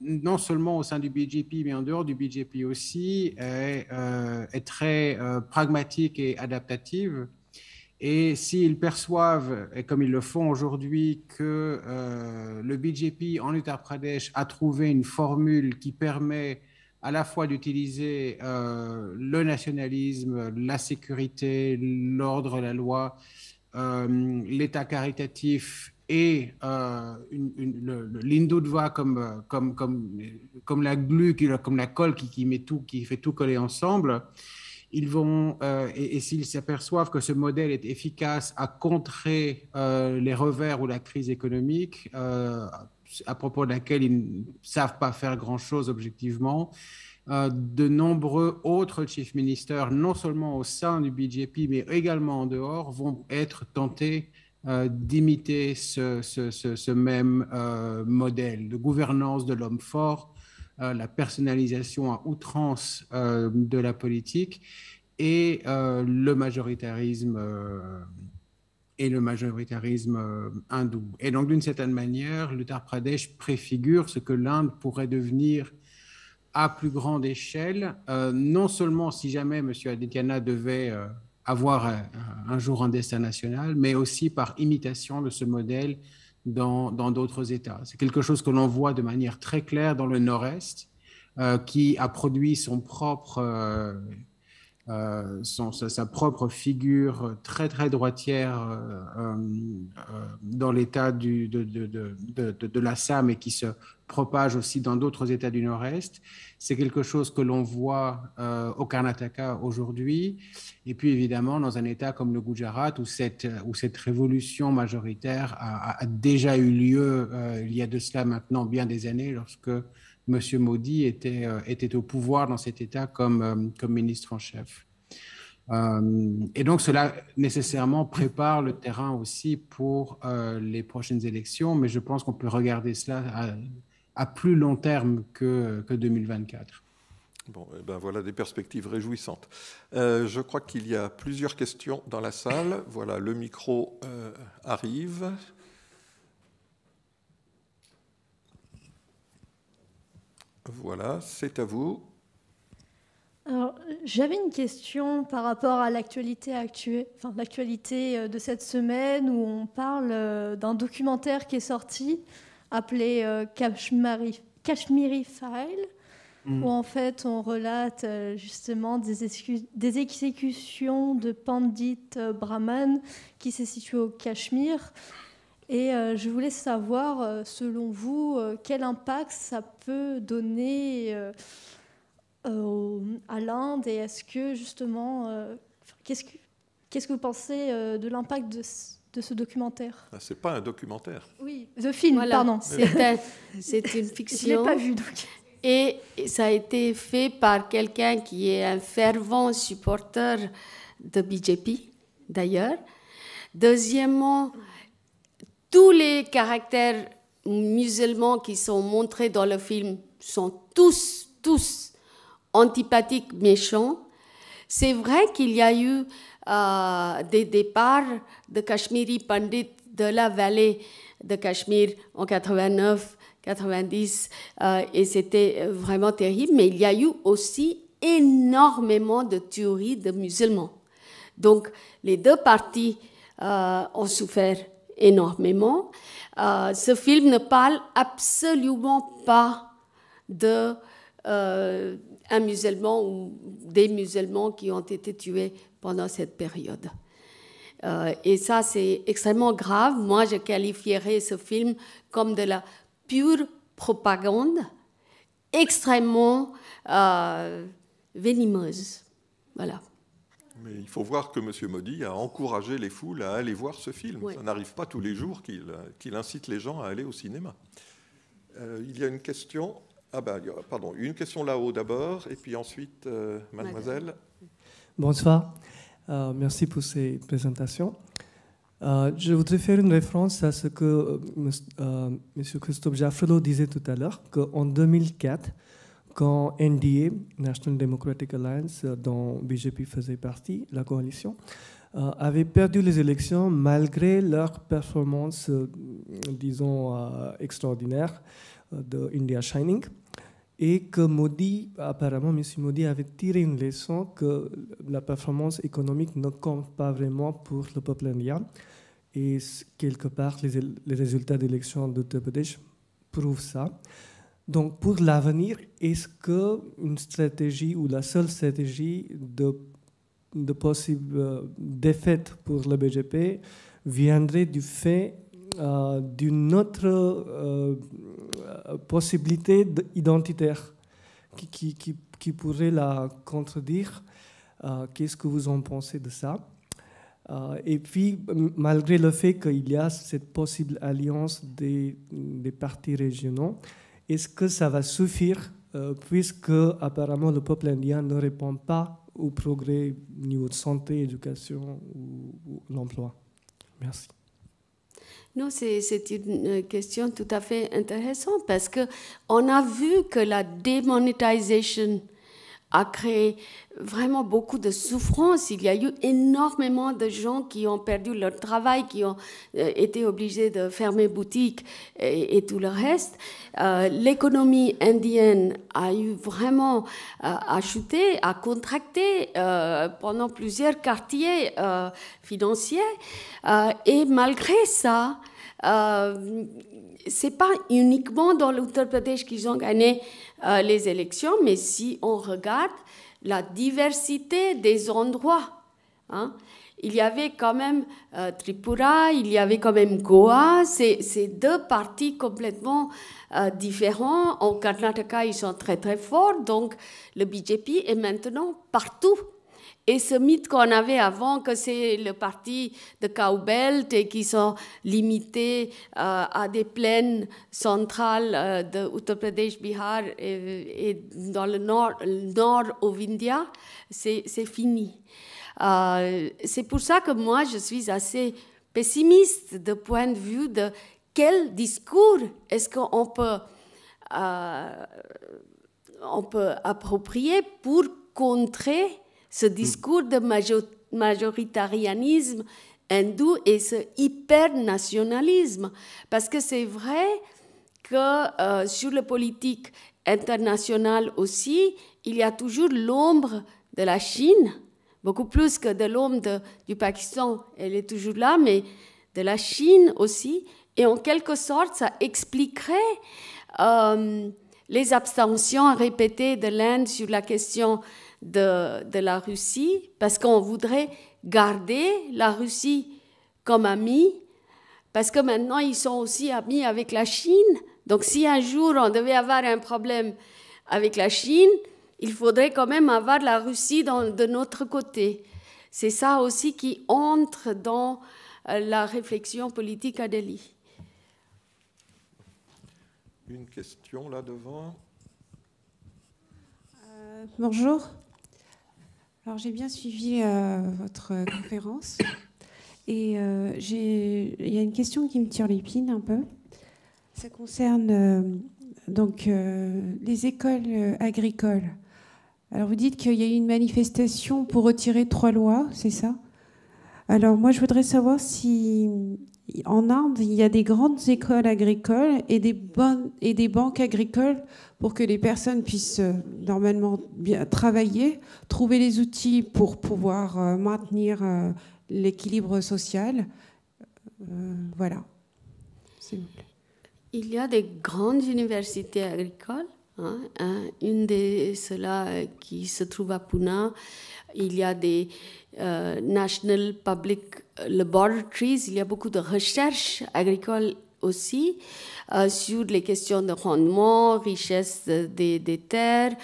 non seulement au sein du BJP, mais en dehors du BJP aussi, est très pragmatique et adaptative. Et s'ils perçoivent, et comme ils le font aujourd'hui, que le BJP en Uttar Pradesh a trouvé une formule qui permet à la fois d'utiliser le nationalisme, la sécurité, l'ordre, la loi, l'État caritatif et l'Hindutva comme la glu, comme la colle qui fait tout coller ensemble. Ils vont, et s'ils s'aperçoivent que ce modèle est efficace à contrer les revers ou la crise économique, à propos de laquelle ils ne savent pas faire grand-chose objectivement, de nombreux autres chief ministers, non seulement au sein du BJP, mais également en dehors, vont être tentés d'imiter ce même modèle de gouvernance de l'homme fort, la personnalisation à outrance de la politique et le majoritarisme hindou. Et donc, d'une certaine manière, l'Uttar Pradesh préfigure ce que l'Inde pourrait devenir à plus grande échelle, non seulement si jamais M. Adityanath devait avoir un jour un destin national, mais aussi par imitation de ce modèle dans d'autres États. C'est quelque chose que l'on voit de manière très claire dans le Nord-Est, qui a produit sa propre figure très, très droitière dans l'État de l'Assam et qui se propage aussi dans d'autres États du Nord-Est. C'est quelque chose que l'on voit au Karnataka aujourd'hui. Et puis évidemment, dans un État comme le Gujarat, où cette révolution majoritaire a déjà eu lieu il y a de cela maintenant bien des années, lorsque M. Modi était au pouvoir dans cet État comme ministre en chef. Et donc, cela nécessairement prépare le terrain aussi pour les prochaines élections, mais je pense qu'on peut regarder cela à plus long terme que 2024. Bon, eh ben voilà des perspectives réjouissantes. Je crois qu'il y a plusieurs questions dans la salle. Voilà, le micro arrive. Voilà, c'est à vous. Alors, j'avais une question par rapport à l'actualité actuelle, enfin l'actualité de cette semaine où on parle d'un documentaire qui est sorti appelé Kashmiri Files, où en fait on relate justement des exécutions de pandits brahmanes qui se situent au Cachemire. Et je voulais savoir, selon vous, quel impact ça peut donner à l'Inde, et est-ce que justement, qu'est-ce que vous pensez de l'impact de ce documentaire? C'est pas un documentaire. Oui, The Film, voilà, pardon. C'est une fiction. Je l'ai pas vu, donc. Et ça a été fait par quelqu'un qui est un fervent supporter de BJP, d'ailleurs. Deuxièmement, tous les caractères musulmans qui sont montrés dans le film sont tous antipathiques, méchants. C'est vrai qu'il y a eu des départs de Kashmiri Pandits de la vallée de Cachemire en 89, 90, et c'était vraiment terrible, mais il y a eu aussi énormément de tueries de musulmans. Donc, les deux parties ont souffert énormément. Ce film ne parle absolument pas de un musulman ou des musulmans qui ont été tués pendant cette période. Et ça, c'est extrêmement grave. Moi, je qualifierais ce film comme de la pure propagande, extrêmement venimeuse. Voilà. Mais il faut voir que M. Modi a encouragé les foules à aller voir ce film. Oui. Ça n'arrive pas tous les jours qu'il incite les gens à aller au cinéma. Il y a une question. Pardon, une question là-haut d'abord, et puis ensuite, mademoiselle. Bonsoir. Merci pour ces présentations. Je voudrais faire une référence à ce que M. Christophe Jaffrelot disait tout à l'heure, qu'en 2004, quand NDA, National Democratic Alliance, dont BJP faisait partie, la coalition, avait perdu les élections malgré leur performance, disons, extraordinaire de India Shining, et que Modi, apparemment, M. Modi avait tiré une leçon que la performance économique ne compte pas vraiment pour le peuple indien. Et quelque part, les résultats d'élections d'Uttar Pradesh prouvent ça. Donc, pour l'avenir, est-ce qu'une stratégie ou la seule stratégie de possible défaite pour le BJP viendrait du fait d'une autre possibilité identitaire qui pourrait la contredire? Qu'est-ce que vous en pensez de ça? Et puis, malgré le fait qu'il y a cette possible alliance des partis régionaux, est-ce que ça va suffire, puisque apparemment le peuple indien ne répond pas au progrès au niveau de santé, éducation ou l'emploi? Merci. Non, c'est une question tout à fait intéressante parce qu'on a vu que la démonétisation a créé vraiment beaucoup de souffrance. Il y a eu énormément de gens qui ont perdu leur travail, qui ont été obligés de fermer boutique et tout le reste. L'économie indienne a eu vraiment à chuter, à contracter pendant plusieurs quartiers financiers. Et malgré ça, c'est pas uniquement dans l'Uttar Pradesh qu'ils ont gagné les élections, mais si on regarde la diversité des endroits, hein, il y avait quand même Tripura, il y avait quand même Goa, c'est deux partis complètement différents. En Karnataka, ils sont très très forts, donc le BJP est maintenant partout. Et ce mythe qu'on avait avant, que c'est le parti de Cowbelt et qui sont limités à des plaines centrales de Uttar Pradesh, Bihar et dans le nord au Vindhya, c'est fini. C'est pour ça que moi, je suis assez pessimiste de point de vue de quel discours est-ce qu'on peut approprier pour contrer ce discours de majoritarianisme hindou et ce hyper-nationalisme. Parce que c'est vrai que sur le politique international aussi, il y a toujours l'ombre de la Chine, beaucoup plus que de l'ombre du Pakistan, elle est toujours là, mais de la Chine aussi. Et en quelque sorte, ça expliquerait les abstentions répétées de l'Inde sur la question de la Russie, parce qu'on voudrait garder la Russie comme amie, parce que maintenant, ils sont aussi amis avec la Chine. Donc, si un jour, on devait avoir un problème avec la Chine, il faudrait quand même avoir la Russie de notre côté. C'est ça aussi qui entre dans la réflexion politique à Delhi. Une question là devant. Bonjour. Alors j'ai bien suivi votre conférence et il y a une question qui me turlupine un peu. Ça concerne les écoles agricoles. Alors vous dites qu'il y a eu une manifestation pour retirer 3 lois, c'est ça? Alors moi je voudrais savoir si en Inde il y a des grandes écoles agricoles et des banques agricoles pour que les personnes puissent normalement bien travailler, trouver les outils pour pouvoir maintenir l'équilibre social. Voilà. S'il vous plaît. Il y a des grandes universités agricoles. Une de celles qui se trouve à Pune. Il y a des National Public Laboratories. Il y a beaucoup de recherches agricoles aussi sur les questions de rendement, richesse des terres.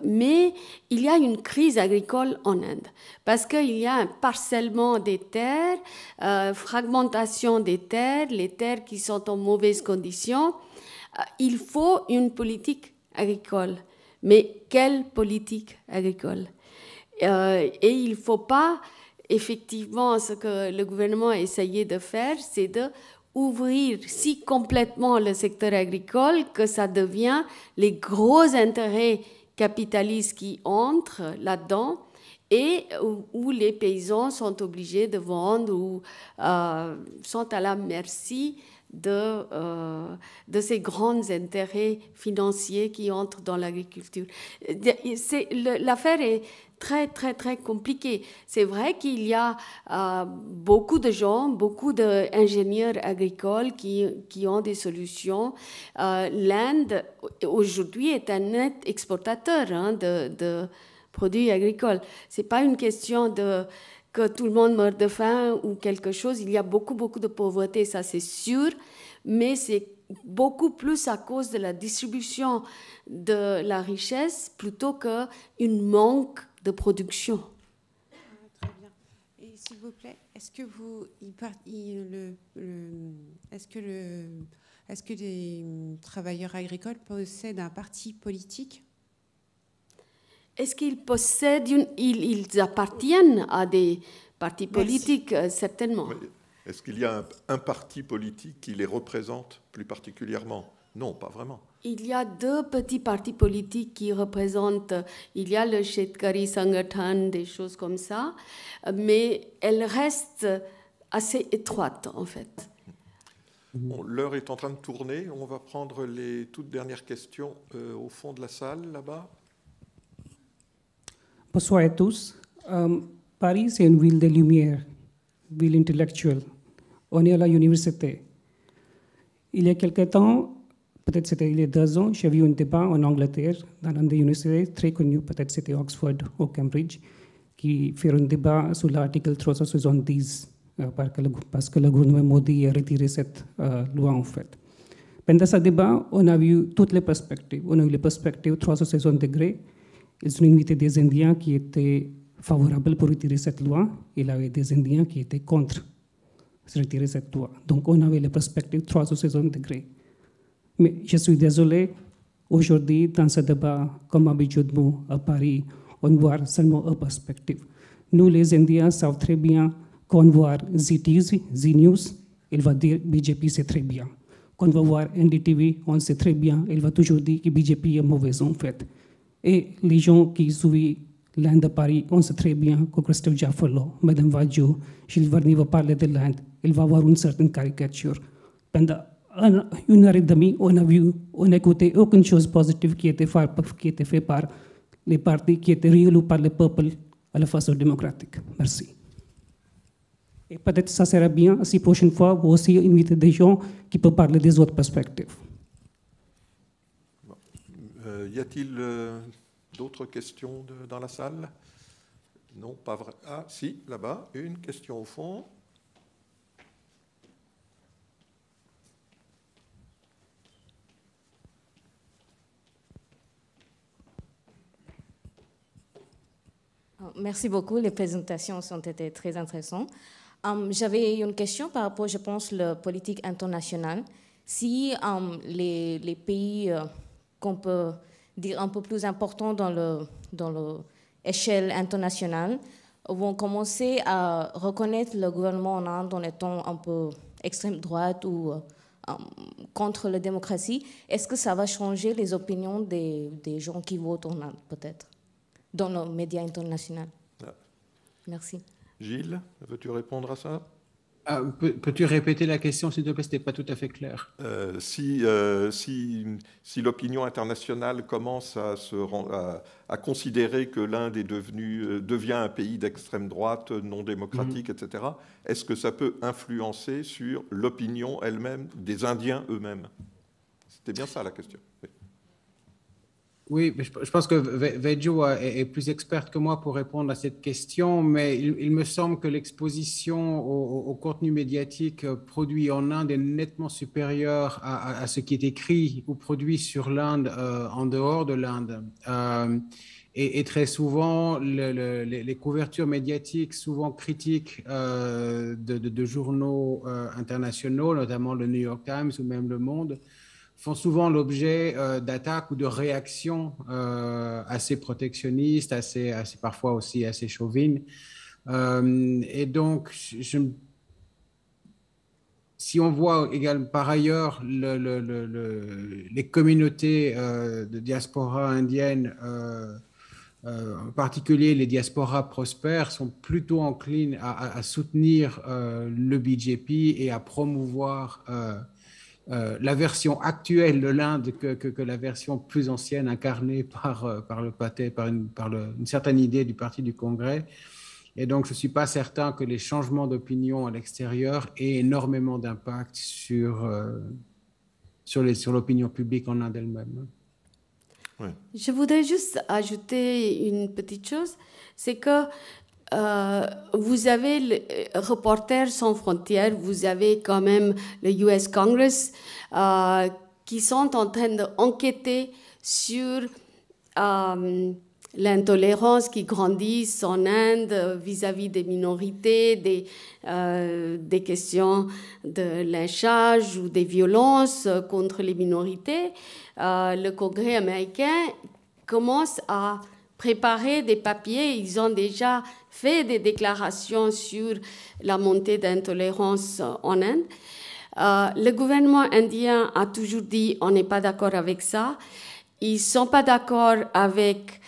Mais il y a une crise agricole en Inde parce qu'il y a un parcellement des terres, fragmentation des terres, les terres qui sont en mauvaise condition. Il faut une politique agricole. Mais quelle politique agricole? Et il ne faut pas, effectivement, ce que le gouvernement a essayé de faire, c'est d'ouvrir si complètement le secteur agricole que ça devient les gros intérêts capitalistes qui entrent là-dedans et où les paysans sont obligés de vendre ou sont à la merci de ces grands intérêts financiers qui entrent dans l'agriculture. L'affaire est très, très, très compliquée. C'est vrai qu'il y a beaucoup de gens, beaucoup d'ingénieurs agricoles qui ont des solutions. L'Inde, aujourd'hui, est un net exportateur de produits agricoles. Ce n'est pas une question que tout le monde meurt de faim ou quelque chose. Il y a beaucoup, beaucoup de pauvreté, ça c'est sûr, mais c'est beaucoup plus à cause de la distribution de la richesse plutôt qu'un manque de production. Très bien. Et s'il vous plaît, est-ce que les travailleurs agricoles possèdent un parti politique? Est-ce qu'ils possèdent ils appartiennent à des partis politiques, certainement. Est-ce qu'il y a un parti politique qui les représente plus particulièrement? Non, pas vraiment. Il y a 2 petits partis politiques qui représentent, il y a le Shetkari Sangathan, des choses comme ça, mais elles restent assez étroites, en fait. Bon, l'heure est en train de tourner. On va prendre les toutes dernières questions au fond de la salle, là-bas. Bonsoir à tous. Paris, c'est une ville de lumière, ville intellectuelle. On est à l'université. Il y a quelque temps, peut-être c'était il y a 2 ans, j'ai vu un débat en Angleterre, dans une des universités très connues, peut-être c'était Oxford ou Cambridge, qui fait un débat sur l'article 370, parce que le gouvernement Modi a retiré cette loi en fait. Pendant ce débat, on a vu toutes les perspectives. On a eu les perspectives 360 degrés. Ils ont invité des Indiens qui étaient favorables pour retirer cette loi. Il y avait des Indiens qui étaient contre retirer cette loi. Donc on avait les perspectives 360 degrés. Mais je suis désolé, aujourd'hui, dans ce débat, comme habituellement à Paris, on voit seulement une perspective. Nous, les Indiens, savons très bien qu'on voit Z-News, il va dire BJP c'est très bien. Quand on va voir NDTV, on sait très bien, il va toujours dire que BJP est mauvais en fait. Et les gens qui suivent l'Inde à Paris, on sait très bien que Christophe Jaffrelot, Madame Vadjo, Gilles Varny va parler de l'Inde, il va avoir une certaine caricature. Pendant 1 heure et demie, on a écouté aucune chose positive qui était faite par les partis qui étaient réélus par le peuple à la façon démocratique. Merci. Et peut-être ça serait bien, si prochaine fois, vous aussi invitez des gens qui peuvent parler des autres perspectives. Bon. Y a-t-il d'autres questions dans la salle? Non, pas vrai. Ah, si, là-bas, une question au fond. Merci beaucoup, les présentations ont été très intéressantes. J'avais une question par rapport, je pense, à la politique internationale. Si les pays qu'on peut dire un peu plus importants dans l'échelle internationale vont commencer à reconnaître le gouvernement en Inde en étant un peu extrême droite ou contre la démocratie, est-ce que ça va changer les opinions des gens qui votent en Inde, peut-être, dans les médias internationaux? Merci. Gilles, veux-tu répondre à ça? Peux-tu répéter la question, s'il te plaît? Ce n'était pas tout à fait clair. Si l'opinion internationale commence à considérer que l'Inde devient un pays d'extrême droite, non démocratique, etc., est-ce que ça peut influencer sur l'opinion elle-même des Indiens eux-mêmes? C'était bien ça la question. Oui. Oui, je pense que Vejo est plus experte que moi pour répondre à cette question, mais il me semble que l'exposition au contenu médiatique produit en Inde est nettement supérieure à ce qui est écrit ou produit sur l'Inde en dehors de l'Inde. Et très souvent, les couvertures médiatiques, souvent critiques de journaux internationaux, notamment le New York Times ou même Le Monde, font souvent l'objet d'attaques ou de réactions assez protectionnistes, assez parfois aussi assez chauvines. Et donc, si on voit également par ailleurs les communautés de diaspora indienne, en particulier les diasporas prospères, sont plutôt enclines à soutenir le BJP et à promouvoir la version actuelle de l'Inde que la version plus ancienne incarnée par une certaine idée du Parti du Congrès. Et donc, je ne suis pas certain que les changements d'opinion à l'extérieur aient énormément d'impact sur l'opinion publique en Inde elle-même. Ouais. Je voudrais juste ajouter une petite chose, c'est que vous avez le Reporters sans frontières, vous avez quand même le US Congress qui sont en train d'enquêter sur l'intolérance qui grandit en Inde vis-à-vis des minorités, des questions de lynchage ou des violences contre les minorités. Le Congrès américain commence à préparer des papiers. Ils ont déjà fait des déclarations sur la montée d'intolérance en Inde. Le gouvernement indien a toujours dit on n'est pas d'accord avec ça. Ils ne sont pas d'accord avec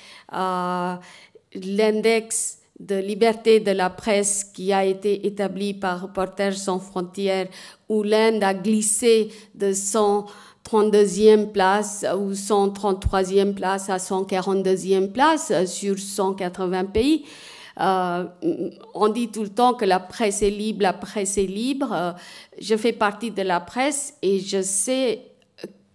l'index de liberté de la presse qui a été établi par Reporters sans frontières, où l'Inde a glissé de 132e place ou 133e place à 142e place sur 180 pays. On dit tout le temps que la presse est libre, la presse est libre. Je fais partie de la presse et je sais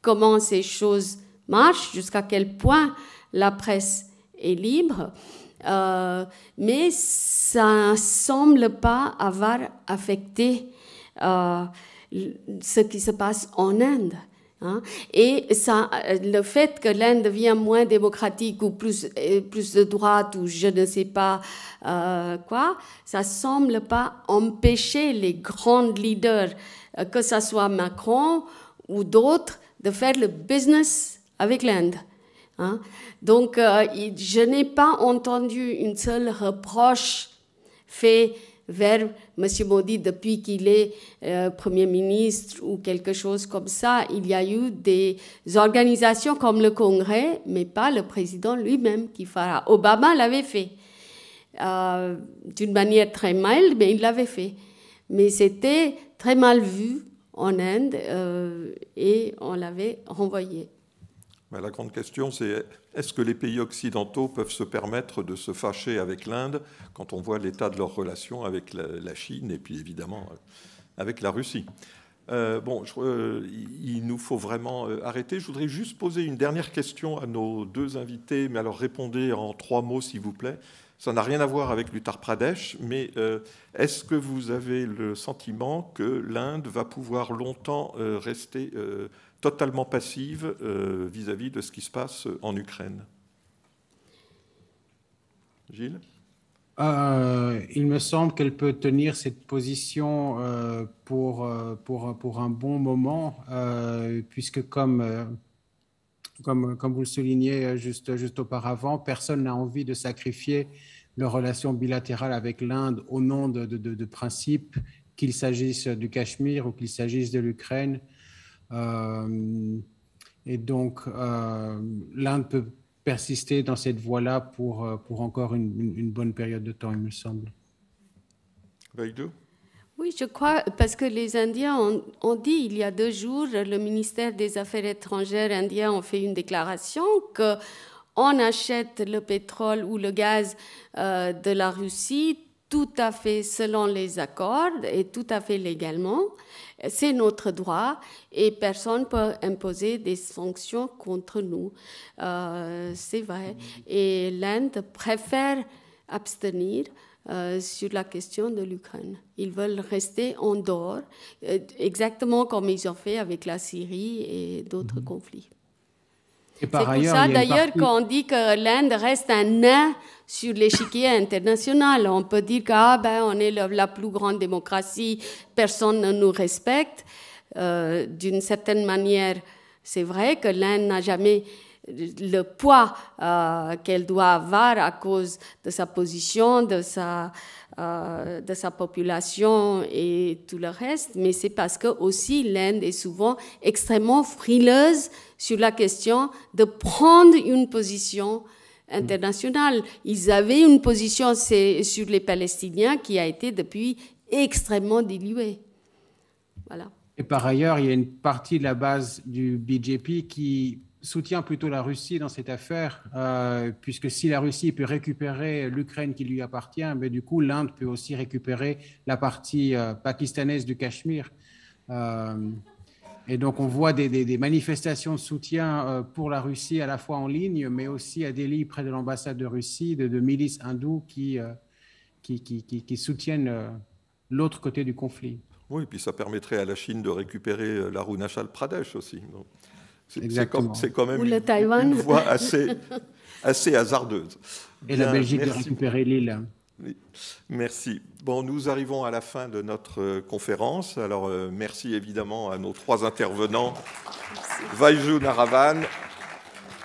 comment ces choses marchent, jusqu'à quel point la presse est libre. Mais ça ne semble pas avoir affecté ce qui se passe en Inde. Hein? Et ça, le fait que l'Inde devient moins démocratique ou plus de droite ou je ne sais pas quoi, ça ne semble pas empêcher les grands leaders, que ce soit Macron ou d'autres, de faire le business avec l'Inde. Hein? Donc, je n'ai pas entendu une seule reproche fait vers M. Modi depuis qu'il est Premier ministre ou quelque chose comme ça. Il y a eu des organisations comme le Congrès, mais pas le président lui-même qui fera. Obama l'avait fait d'une manière très mild, mais il l'avait fait. Mais c'était très mal vu en Inde et on l'avait renvoyé. Mais la grande question, c'est est-ce que les pays occidentaux peuvent se permettre de se fâcher avec l'Inde quand on voit l'état de leurs relations avec la Chine et puis évidemment avec la Russie. Il nous faut vraiment arrêter. Je voudrais juste poser une dernière question à nos deux invités, mais alors répondez en 3 mots s'il vous plaît. Ça n'a rien à voir avec l'Uttar Pradesh, mais est-ce que vous avez le sentiment que l'Inde va pouvoir longtemps rester totalement passive vis-à-vis de ce qui se passe en Ukraine? Gilles? Il me semble qu'elle peut tenir cette position pour un bon moment, puisque comme vous le soulignez juste auparavant, personne n'a envie de sacrifier leurs relations bilatérales avec l'Inde au nom de principes, qu'il s'agisse du Cachemire ou qu'il s'agisse de l'Ukraine. Et donc, l'Inde peut persister dans cette voie-là pour encore une bonne période de temps, il me semble. Oui, je crois, parce que les Indiens ont dit il y a 2 jours, le ministère des Affaires étrangères indien a fait une déclaration qu'on achète le pétrole ou le gaz de la Russie tout à fait selon les accords et tout à fait légalement. C'est notre droit et personne ne peut imposer des sanctions contre nous. C'est vrai. Et l'Inde préfère abstenir sur la question de l'Ukraine. Ils veulent rester en dehors, exactement comme ils ont fait avec la Syrie et d'autres conflits. C'est pour ça d'ailleurs qu'on dit que l'Inde reste un nain sur l'échiquier international. On peut dire qu'on est la plus grande démocratie, personne ne nous respecte. D'une certaine manière, c'est vrai que l'Inde n'a jamais le poids qu'elle doit avoir à cause de sa position, de sa population et tout le reste, mais c'est parce que aussi l'Inde est souvent extrêmement frileuse sur la question de prendre une position internationale. Ils avaient une position sur les Palestiniens qui a été depuis extrêmement diluée. Voilà. Et par ailleurs, il y a une partie de la base du BJP qui soutient plutôt la Russie dans cette affaire, puisque si la Russie peut récupérer l'Ukraine qui lui appartient, mais du coup, l'Inde peut aussi récupérer la partie pakistanaise du Cachemire. Et donc, on voit des manifestations de soutien pour la Russie à la fois en ligne, mais aussi à Delhi, près de l'ambassade de Russie, de milices hindoues qui soutiennent l'autre côté du conflit. Oui, et puis ça permettrait à la Chine de récupérer l'Arunachal Pradesh aussi. C'est quand même une voie assez hasardeuse. Et la Belgique de récupérer l'île. Oui. Merci. Bon, nous arrivons à la fin de notre conférence. Alors, merci évidemment à nos 3 intervenants, Vaiju Naravan,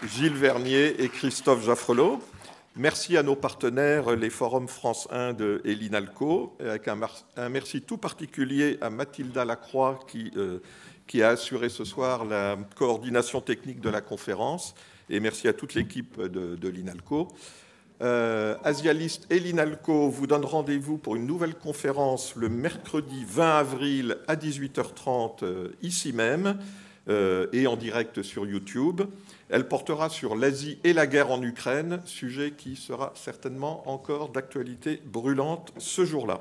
Gilles Vernier et Christophe Jaffrelot. Merci à nos partenaires, les Forums France-Inde et l'INALCO, avec un merci tout particulier à Mathilda Lacroix qui a assuré ce soir la coordination technique de la conférence, et merci à toute l'équipe de l'INALCO. Asialist et l'INALCO vous donnent rendez-vous pour une nouvelle conférence le mercredi 20 avril à 18h30 ici même et en direct sur YouTube. Elle portera sur l'Asie et la guerre en Ukraine, sujet qui sera certainement encore d'actualité brûlante ce jour-là.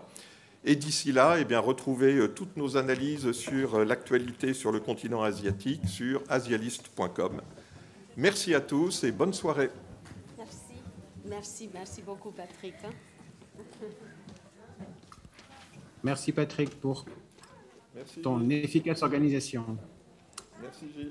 Et d'ici là, retrouvez toutes nos analyses sur l'actualité sur le continent asiatique sur asialist.com. Merci à tous et bonne soirée. Merci beaucoup Patrick. Merci Patrick pour ton efficace organisation. Merci Gilles.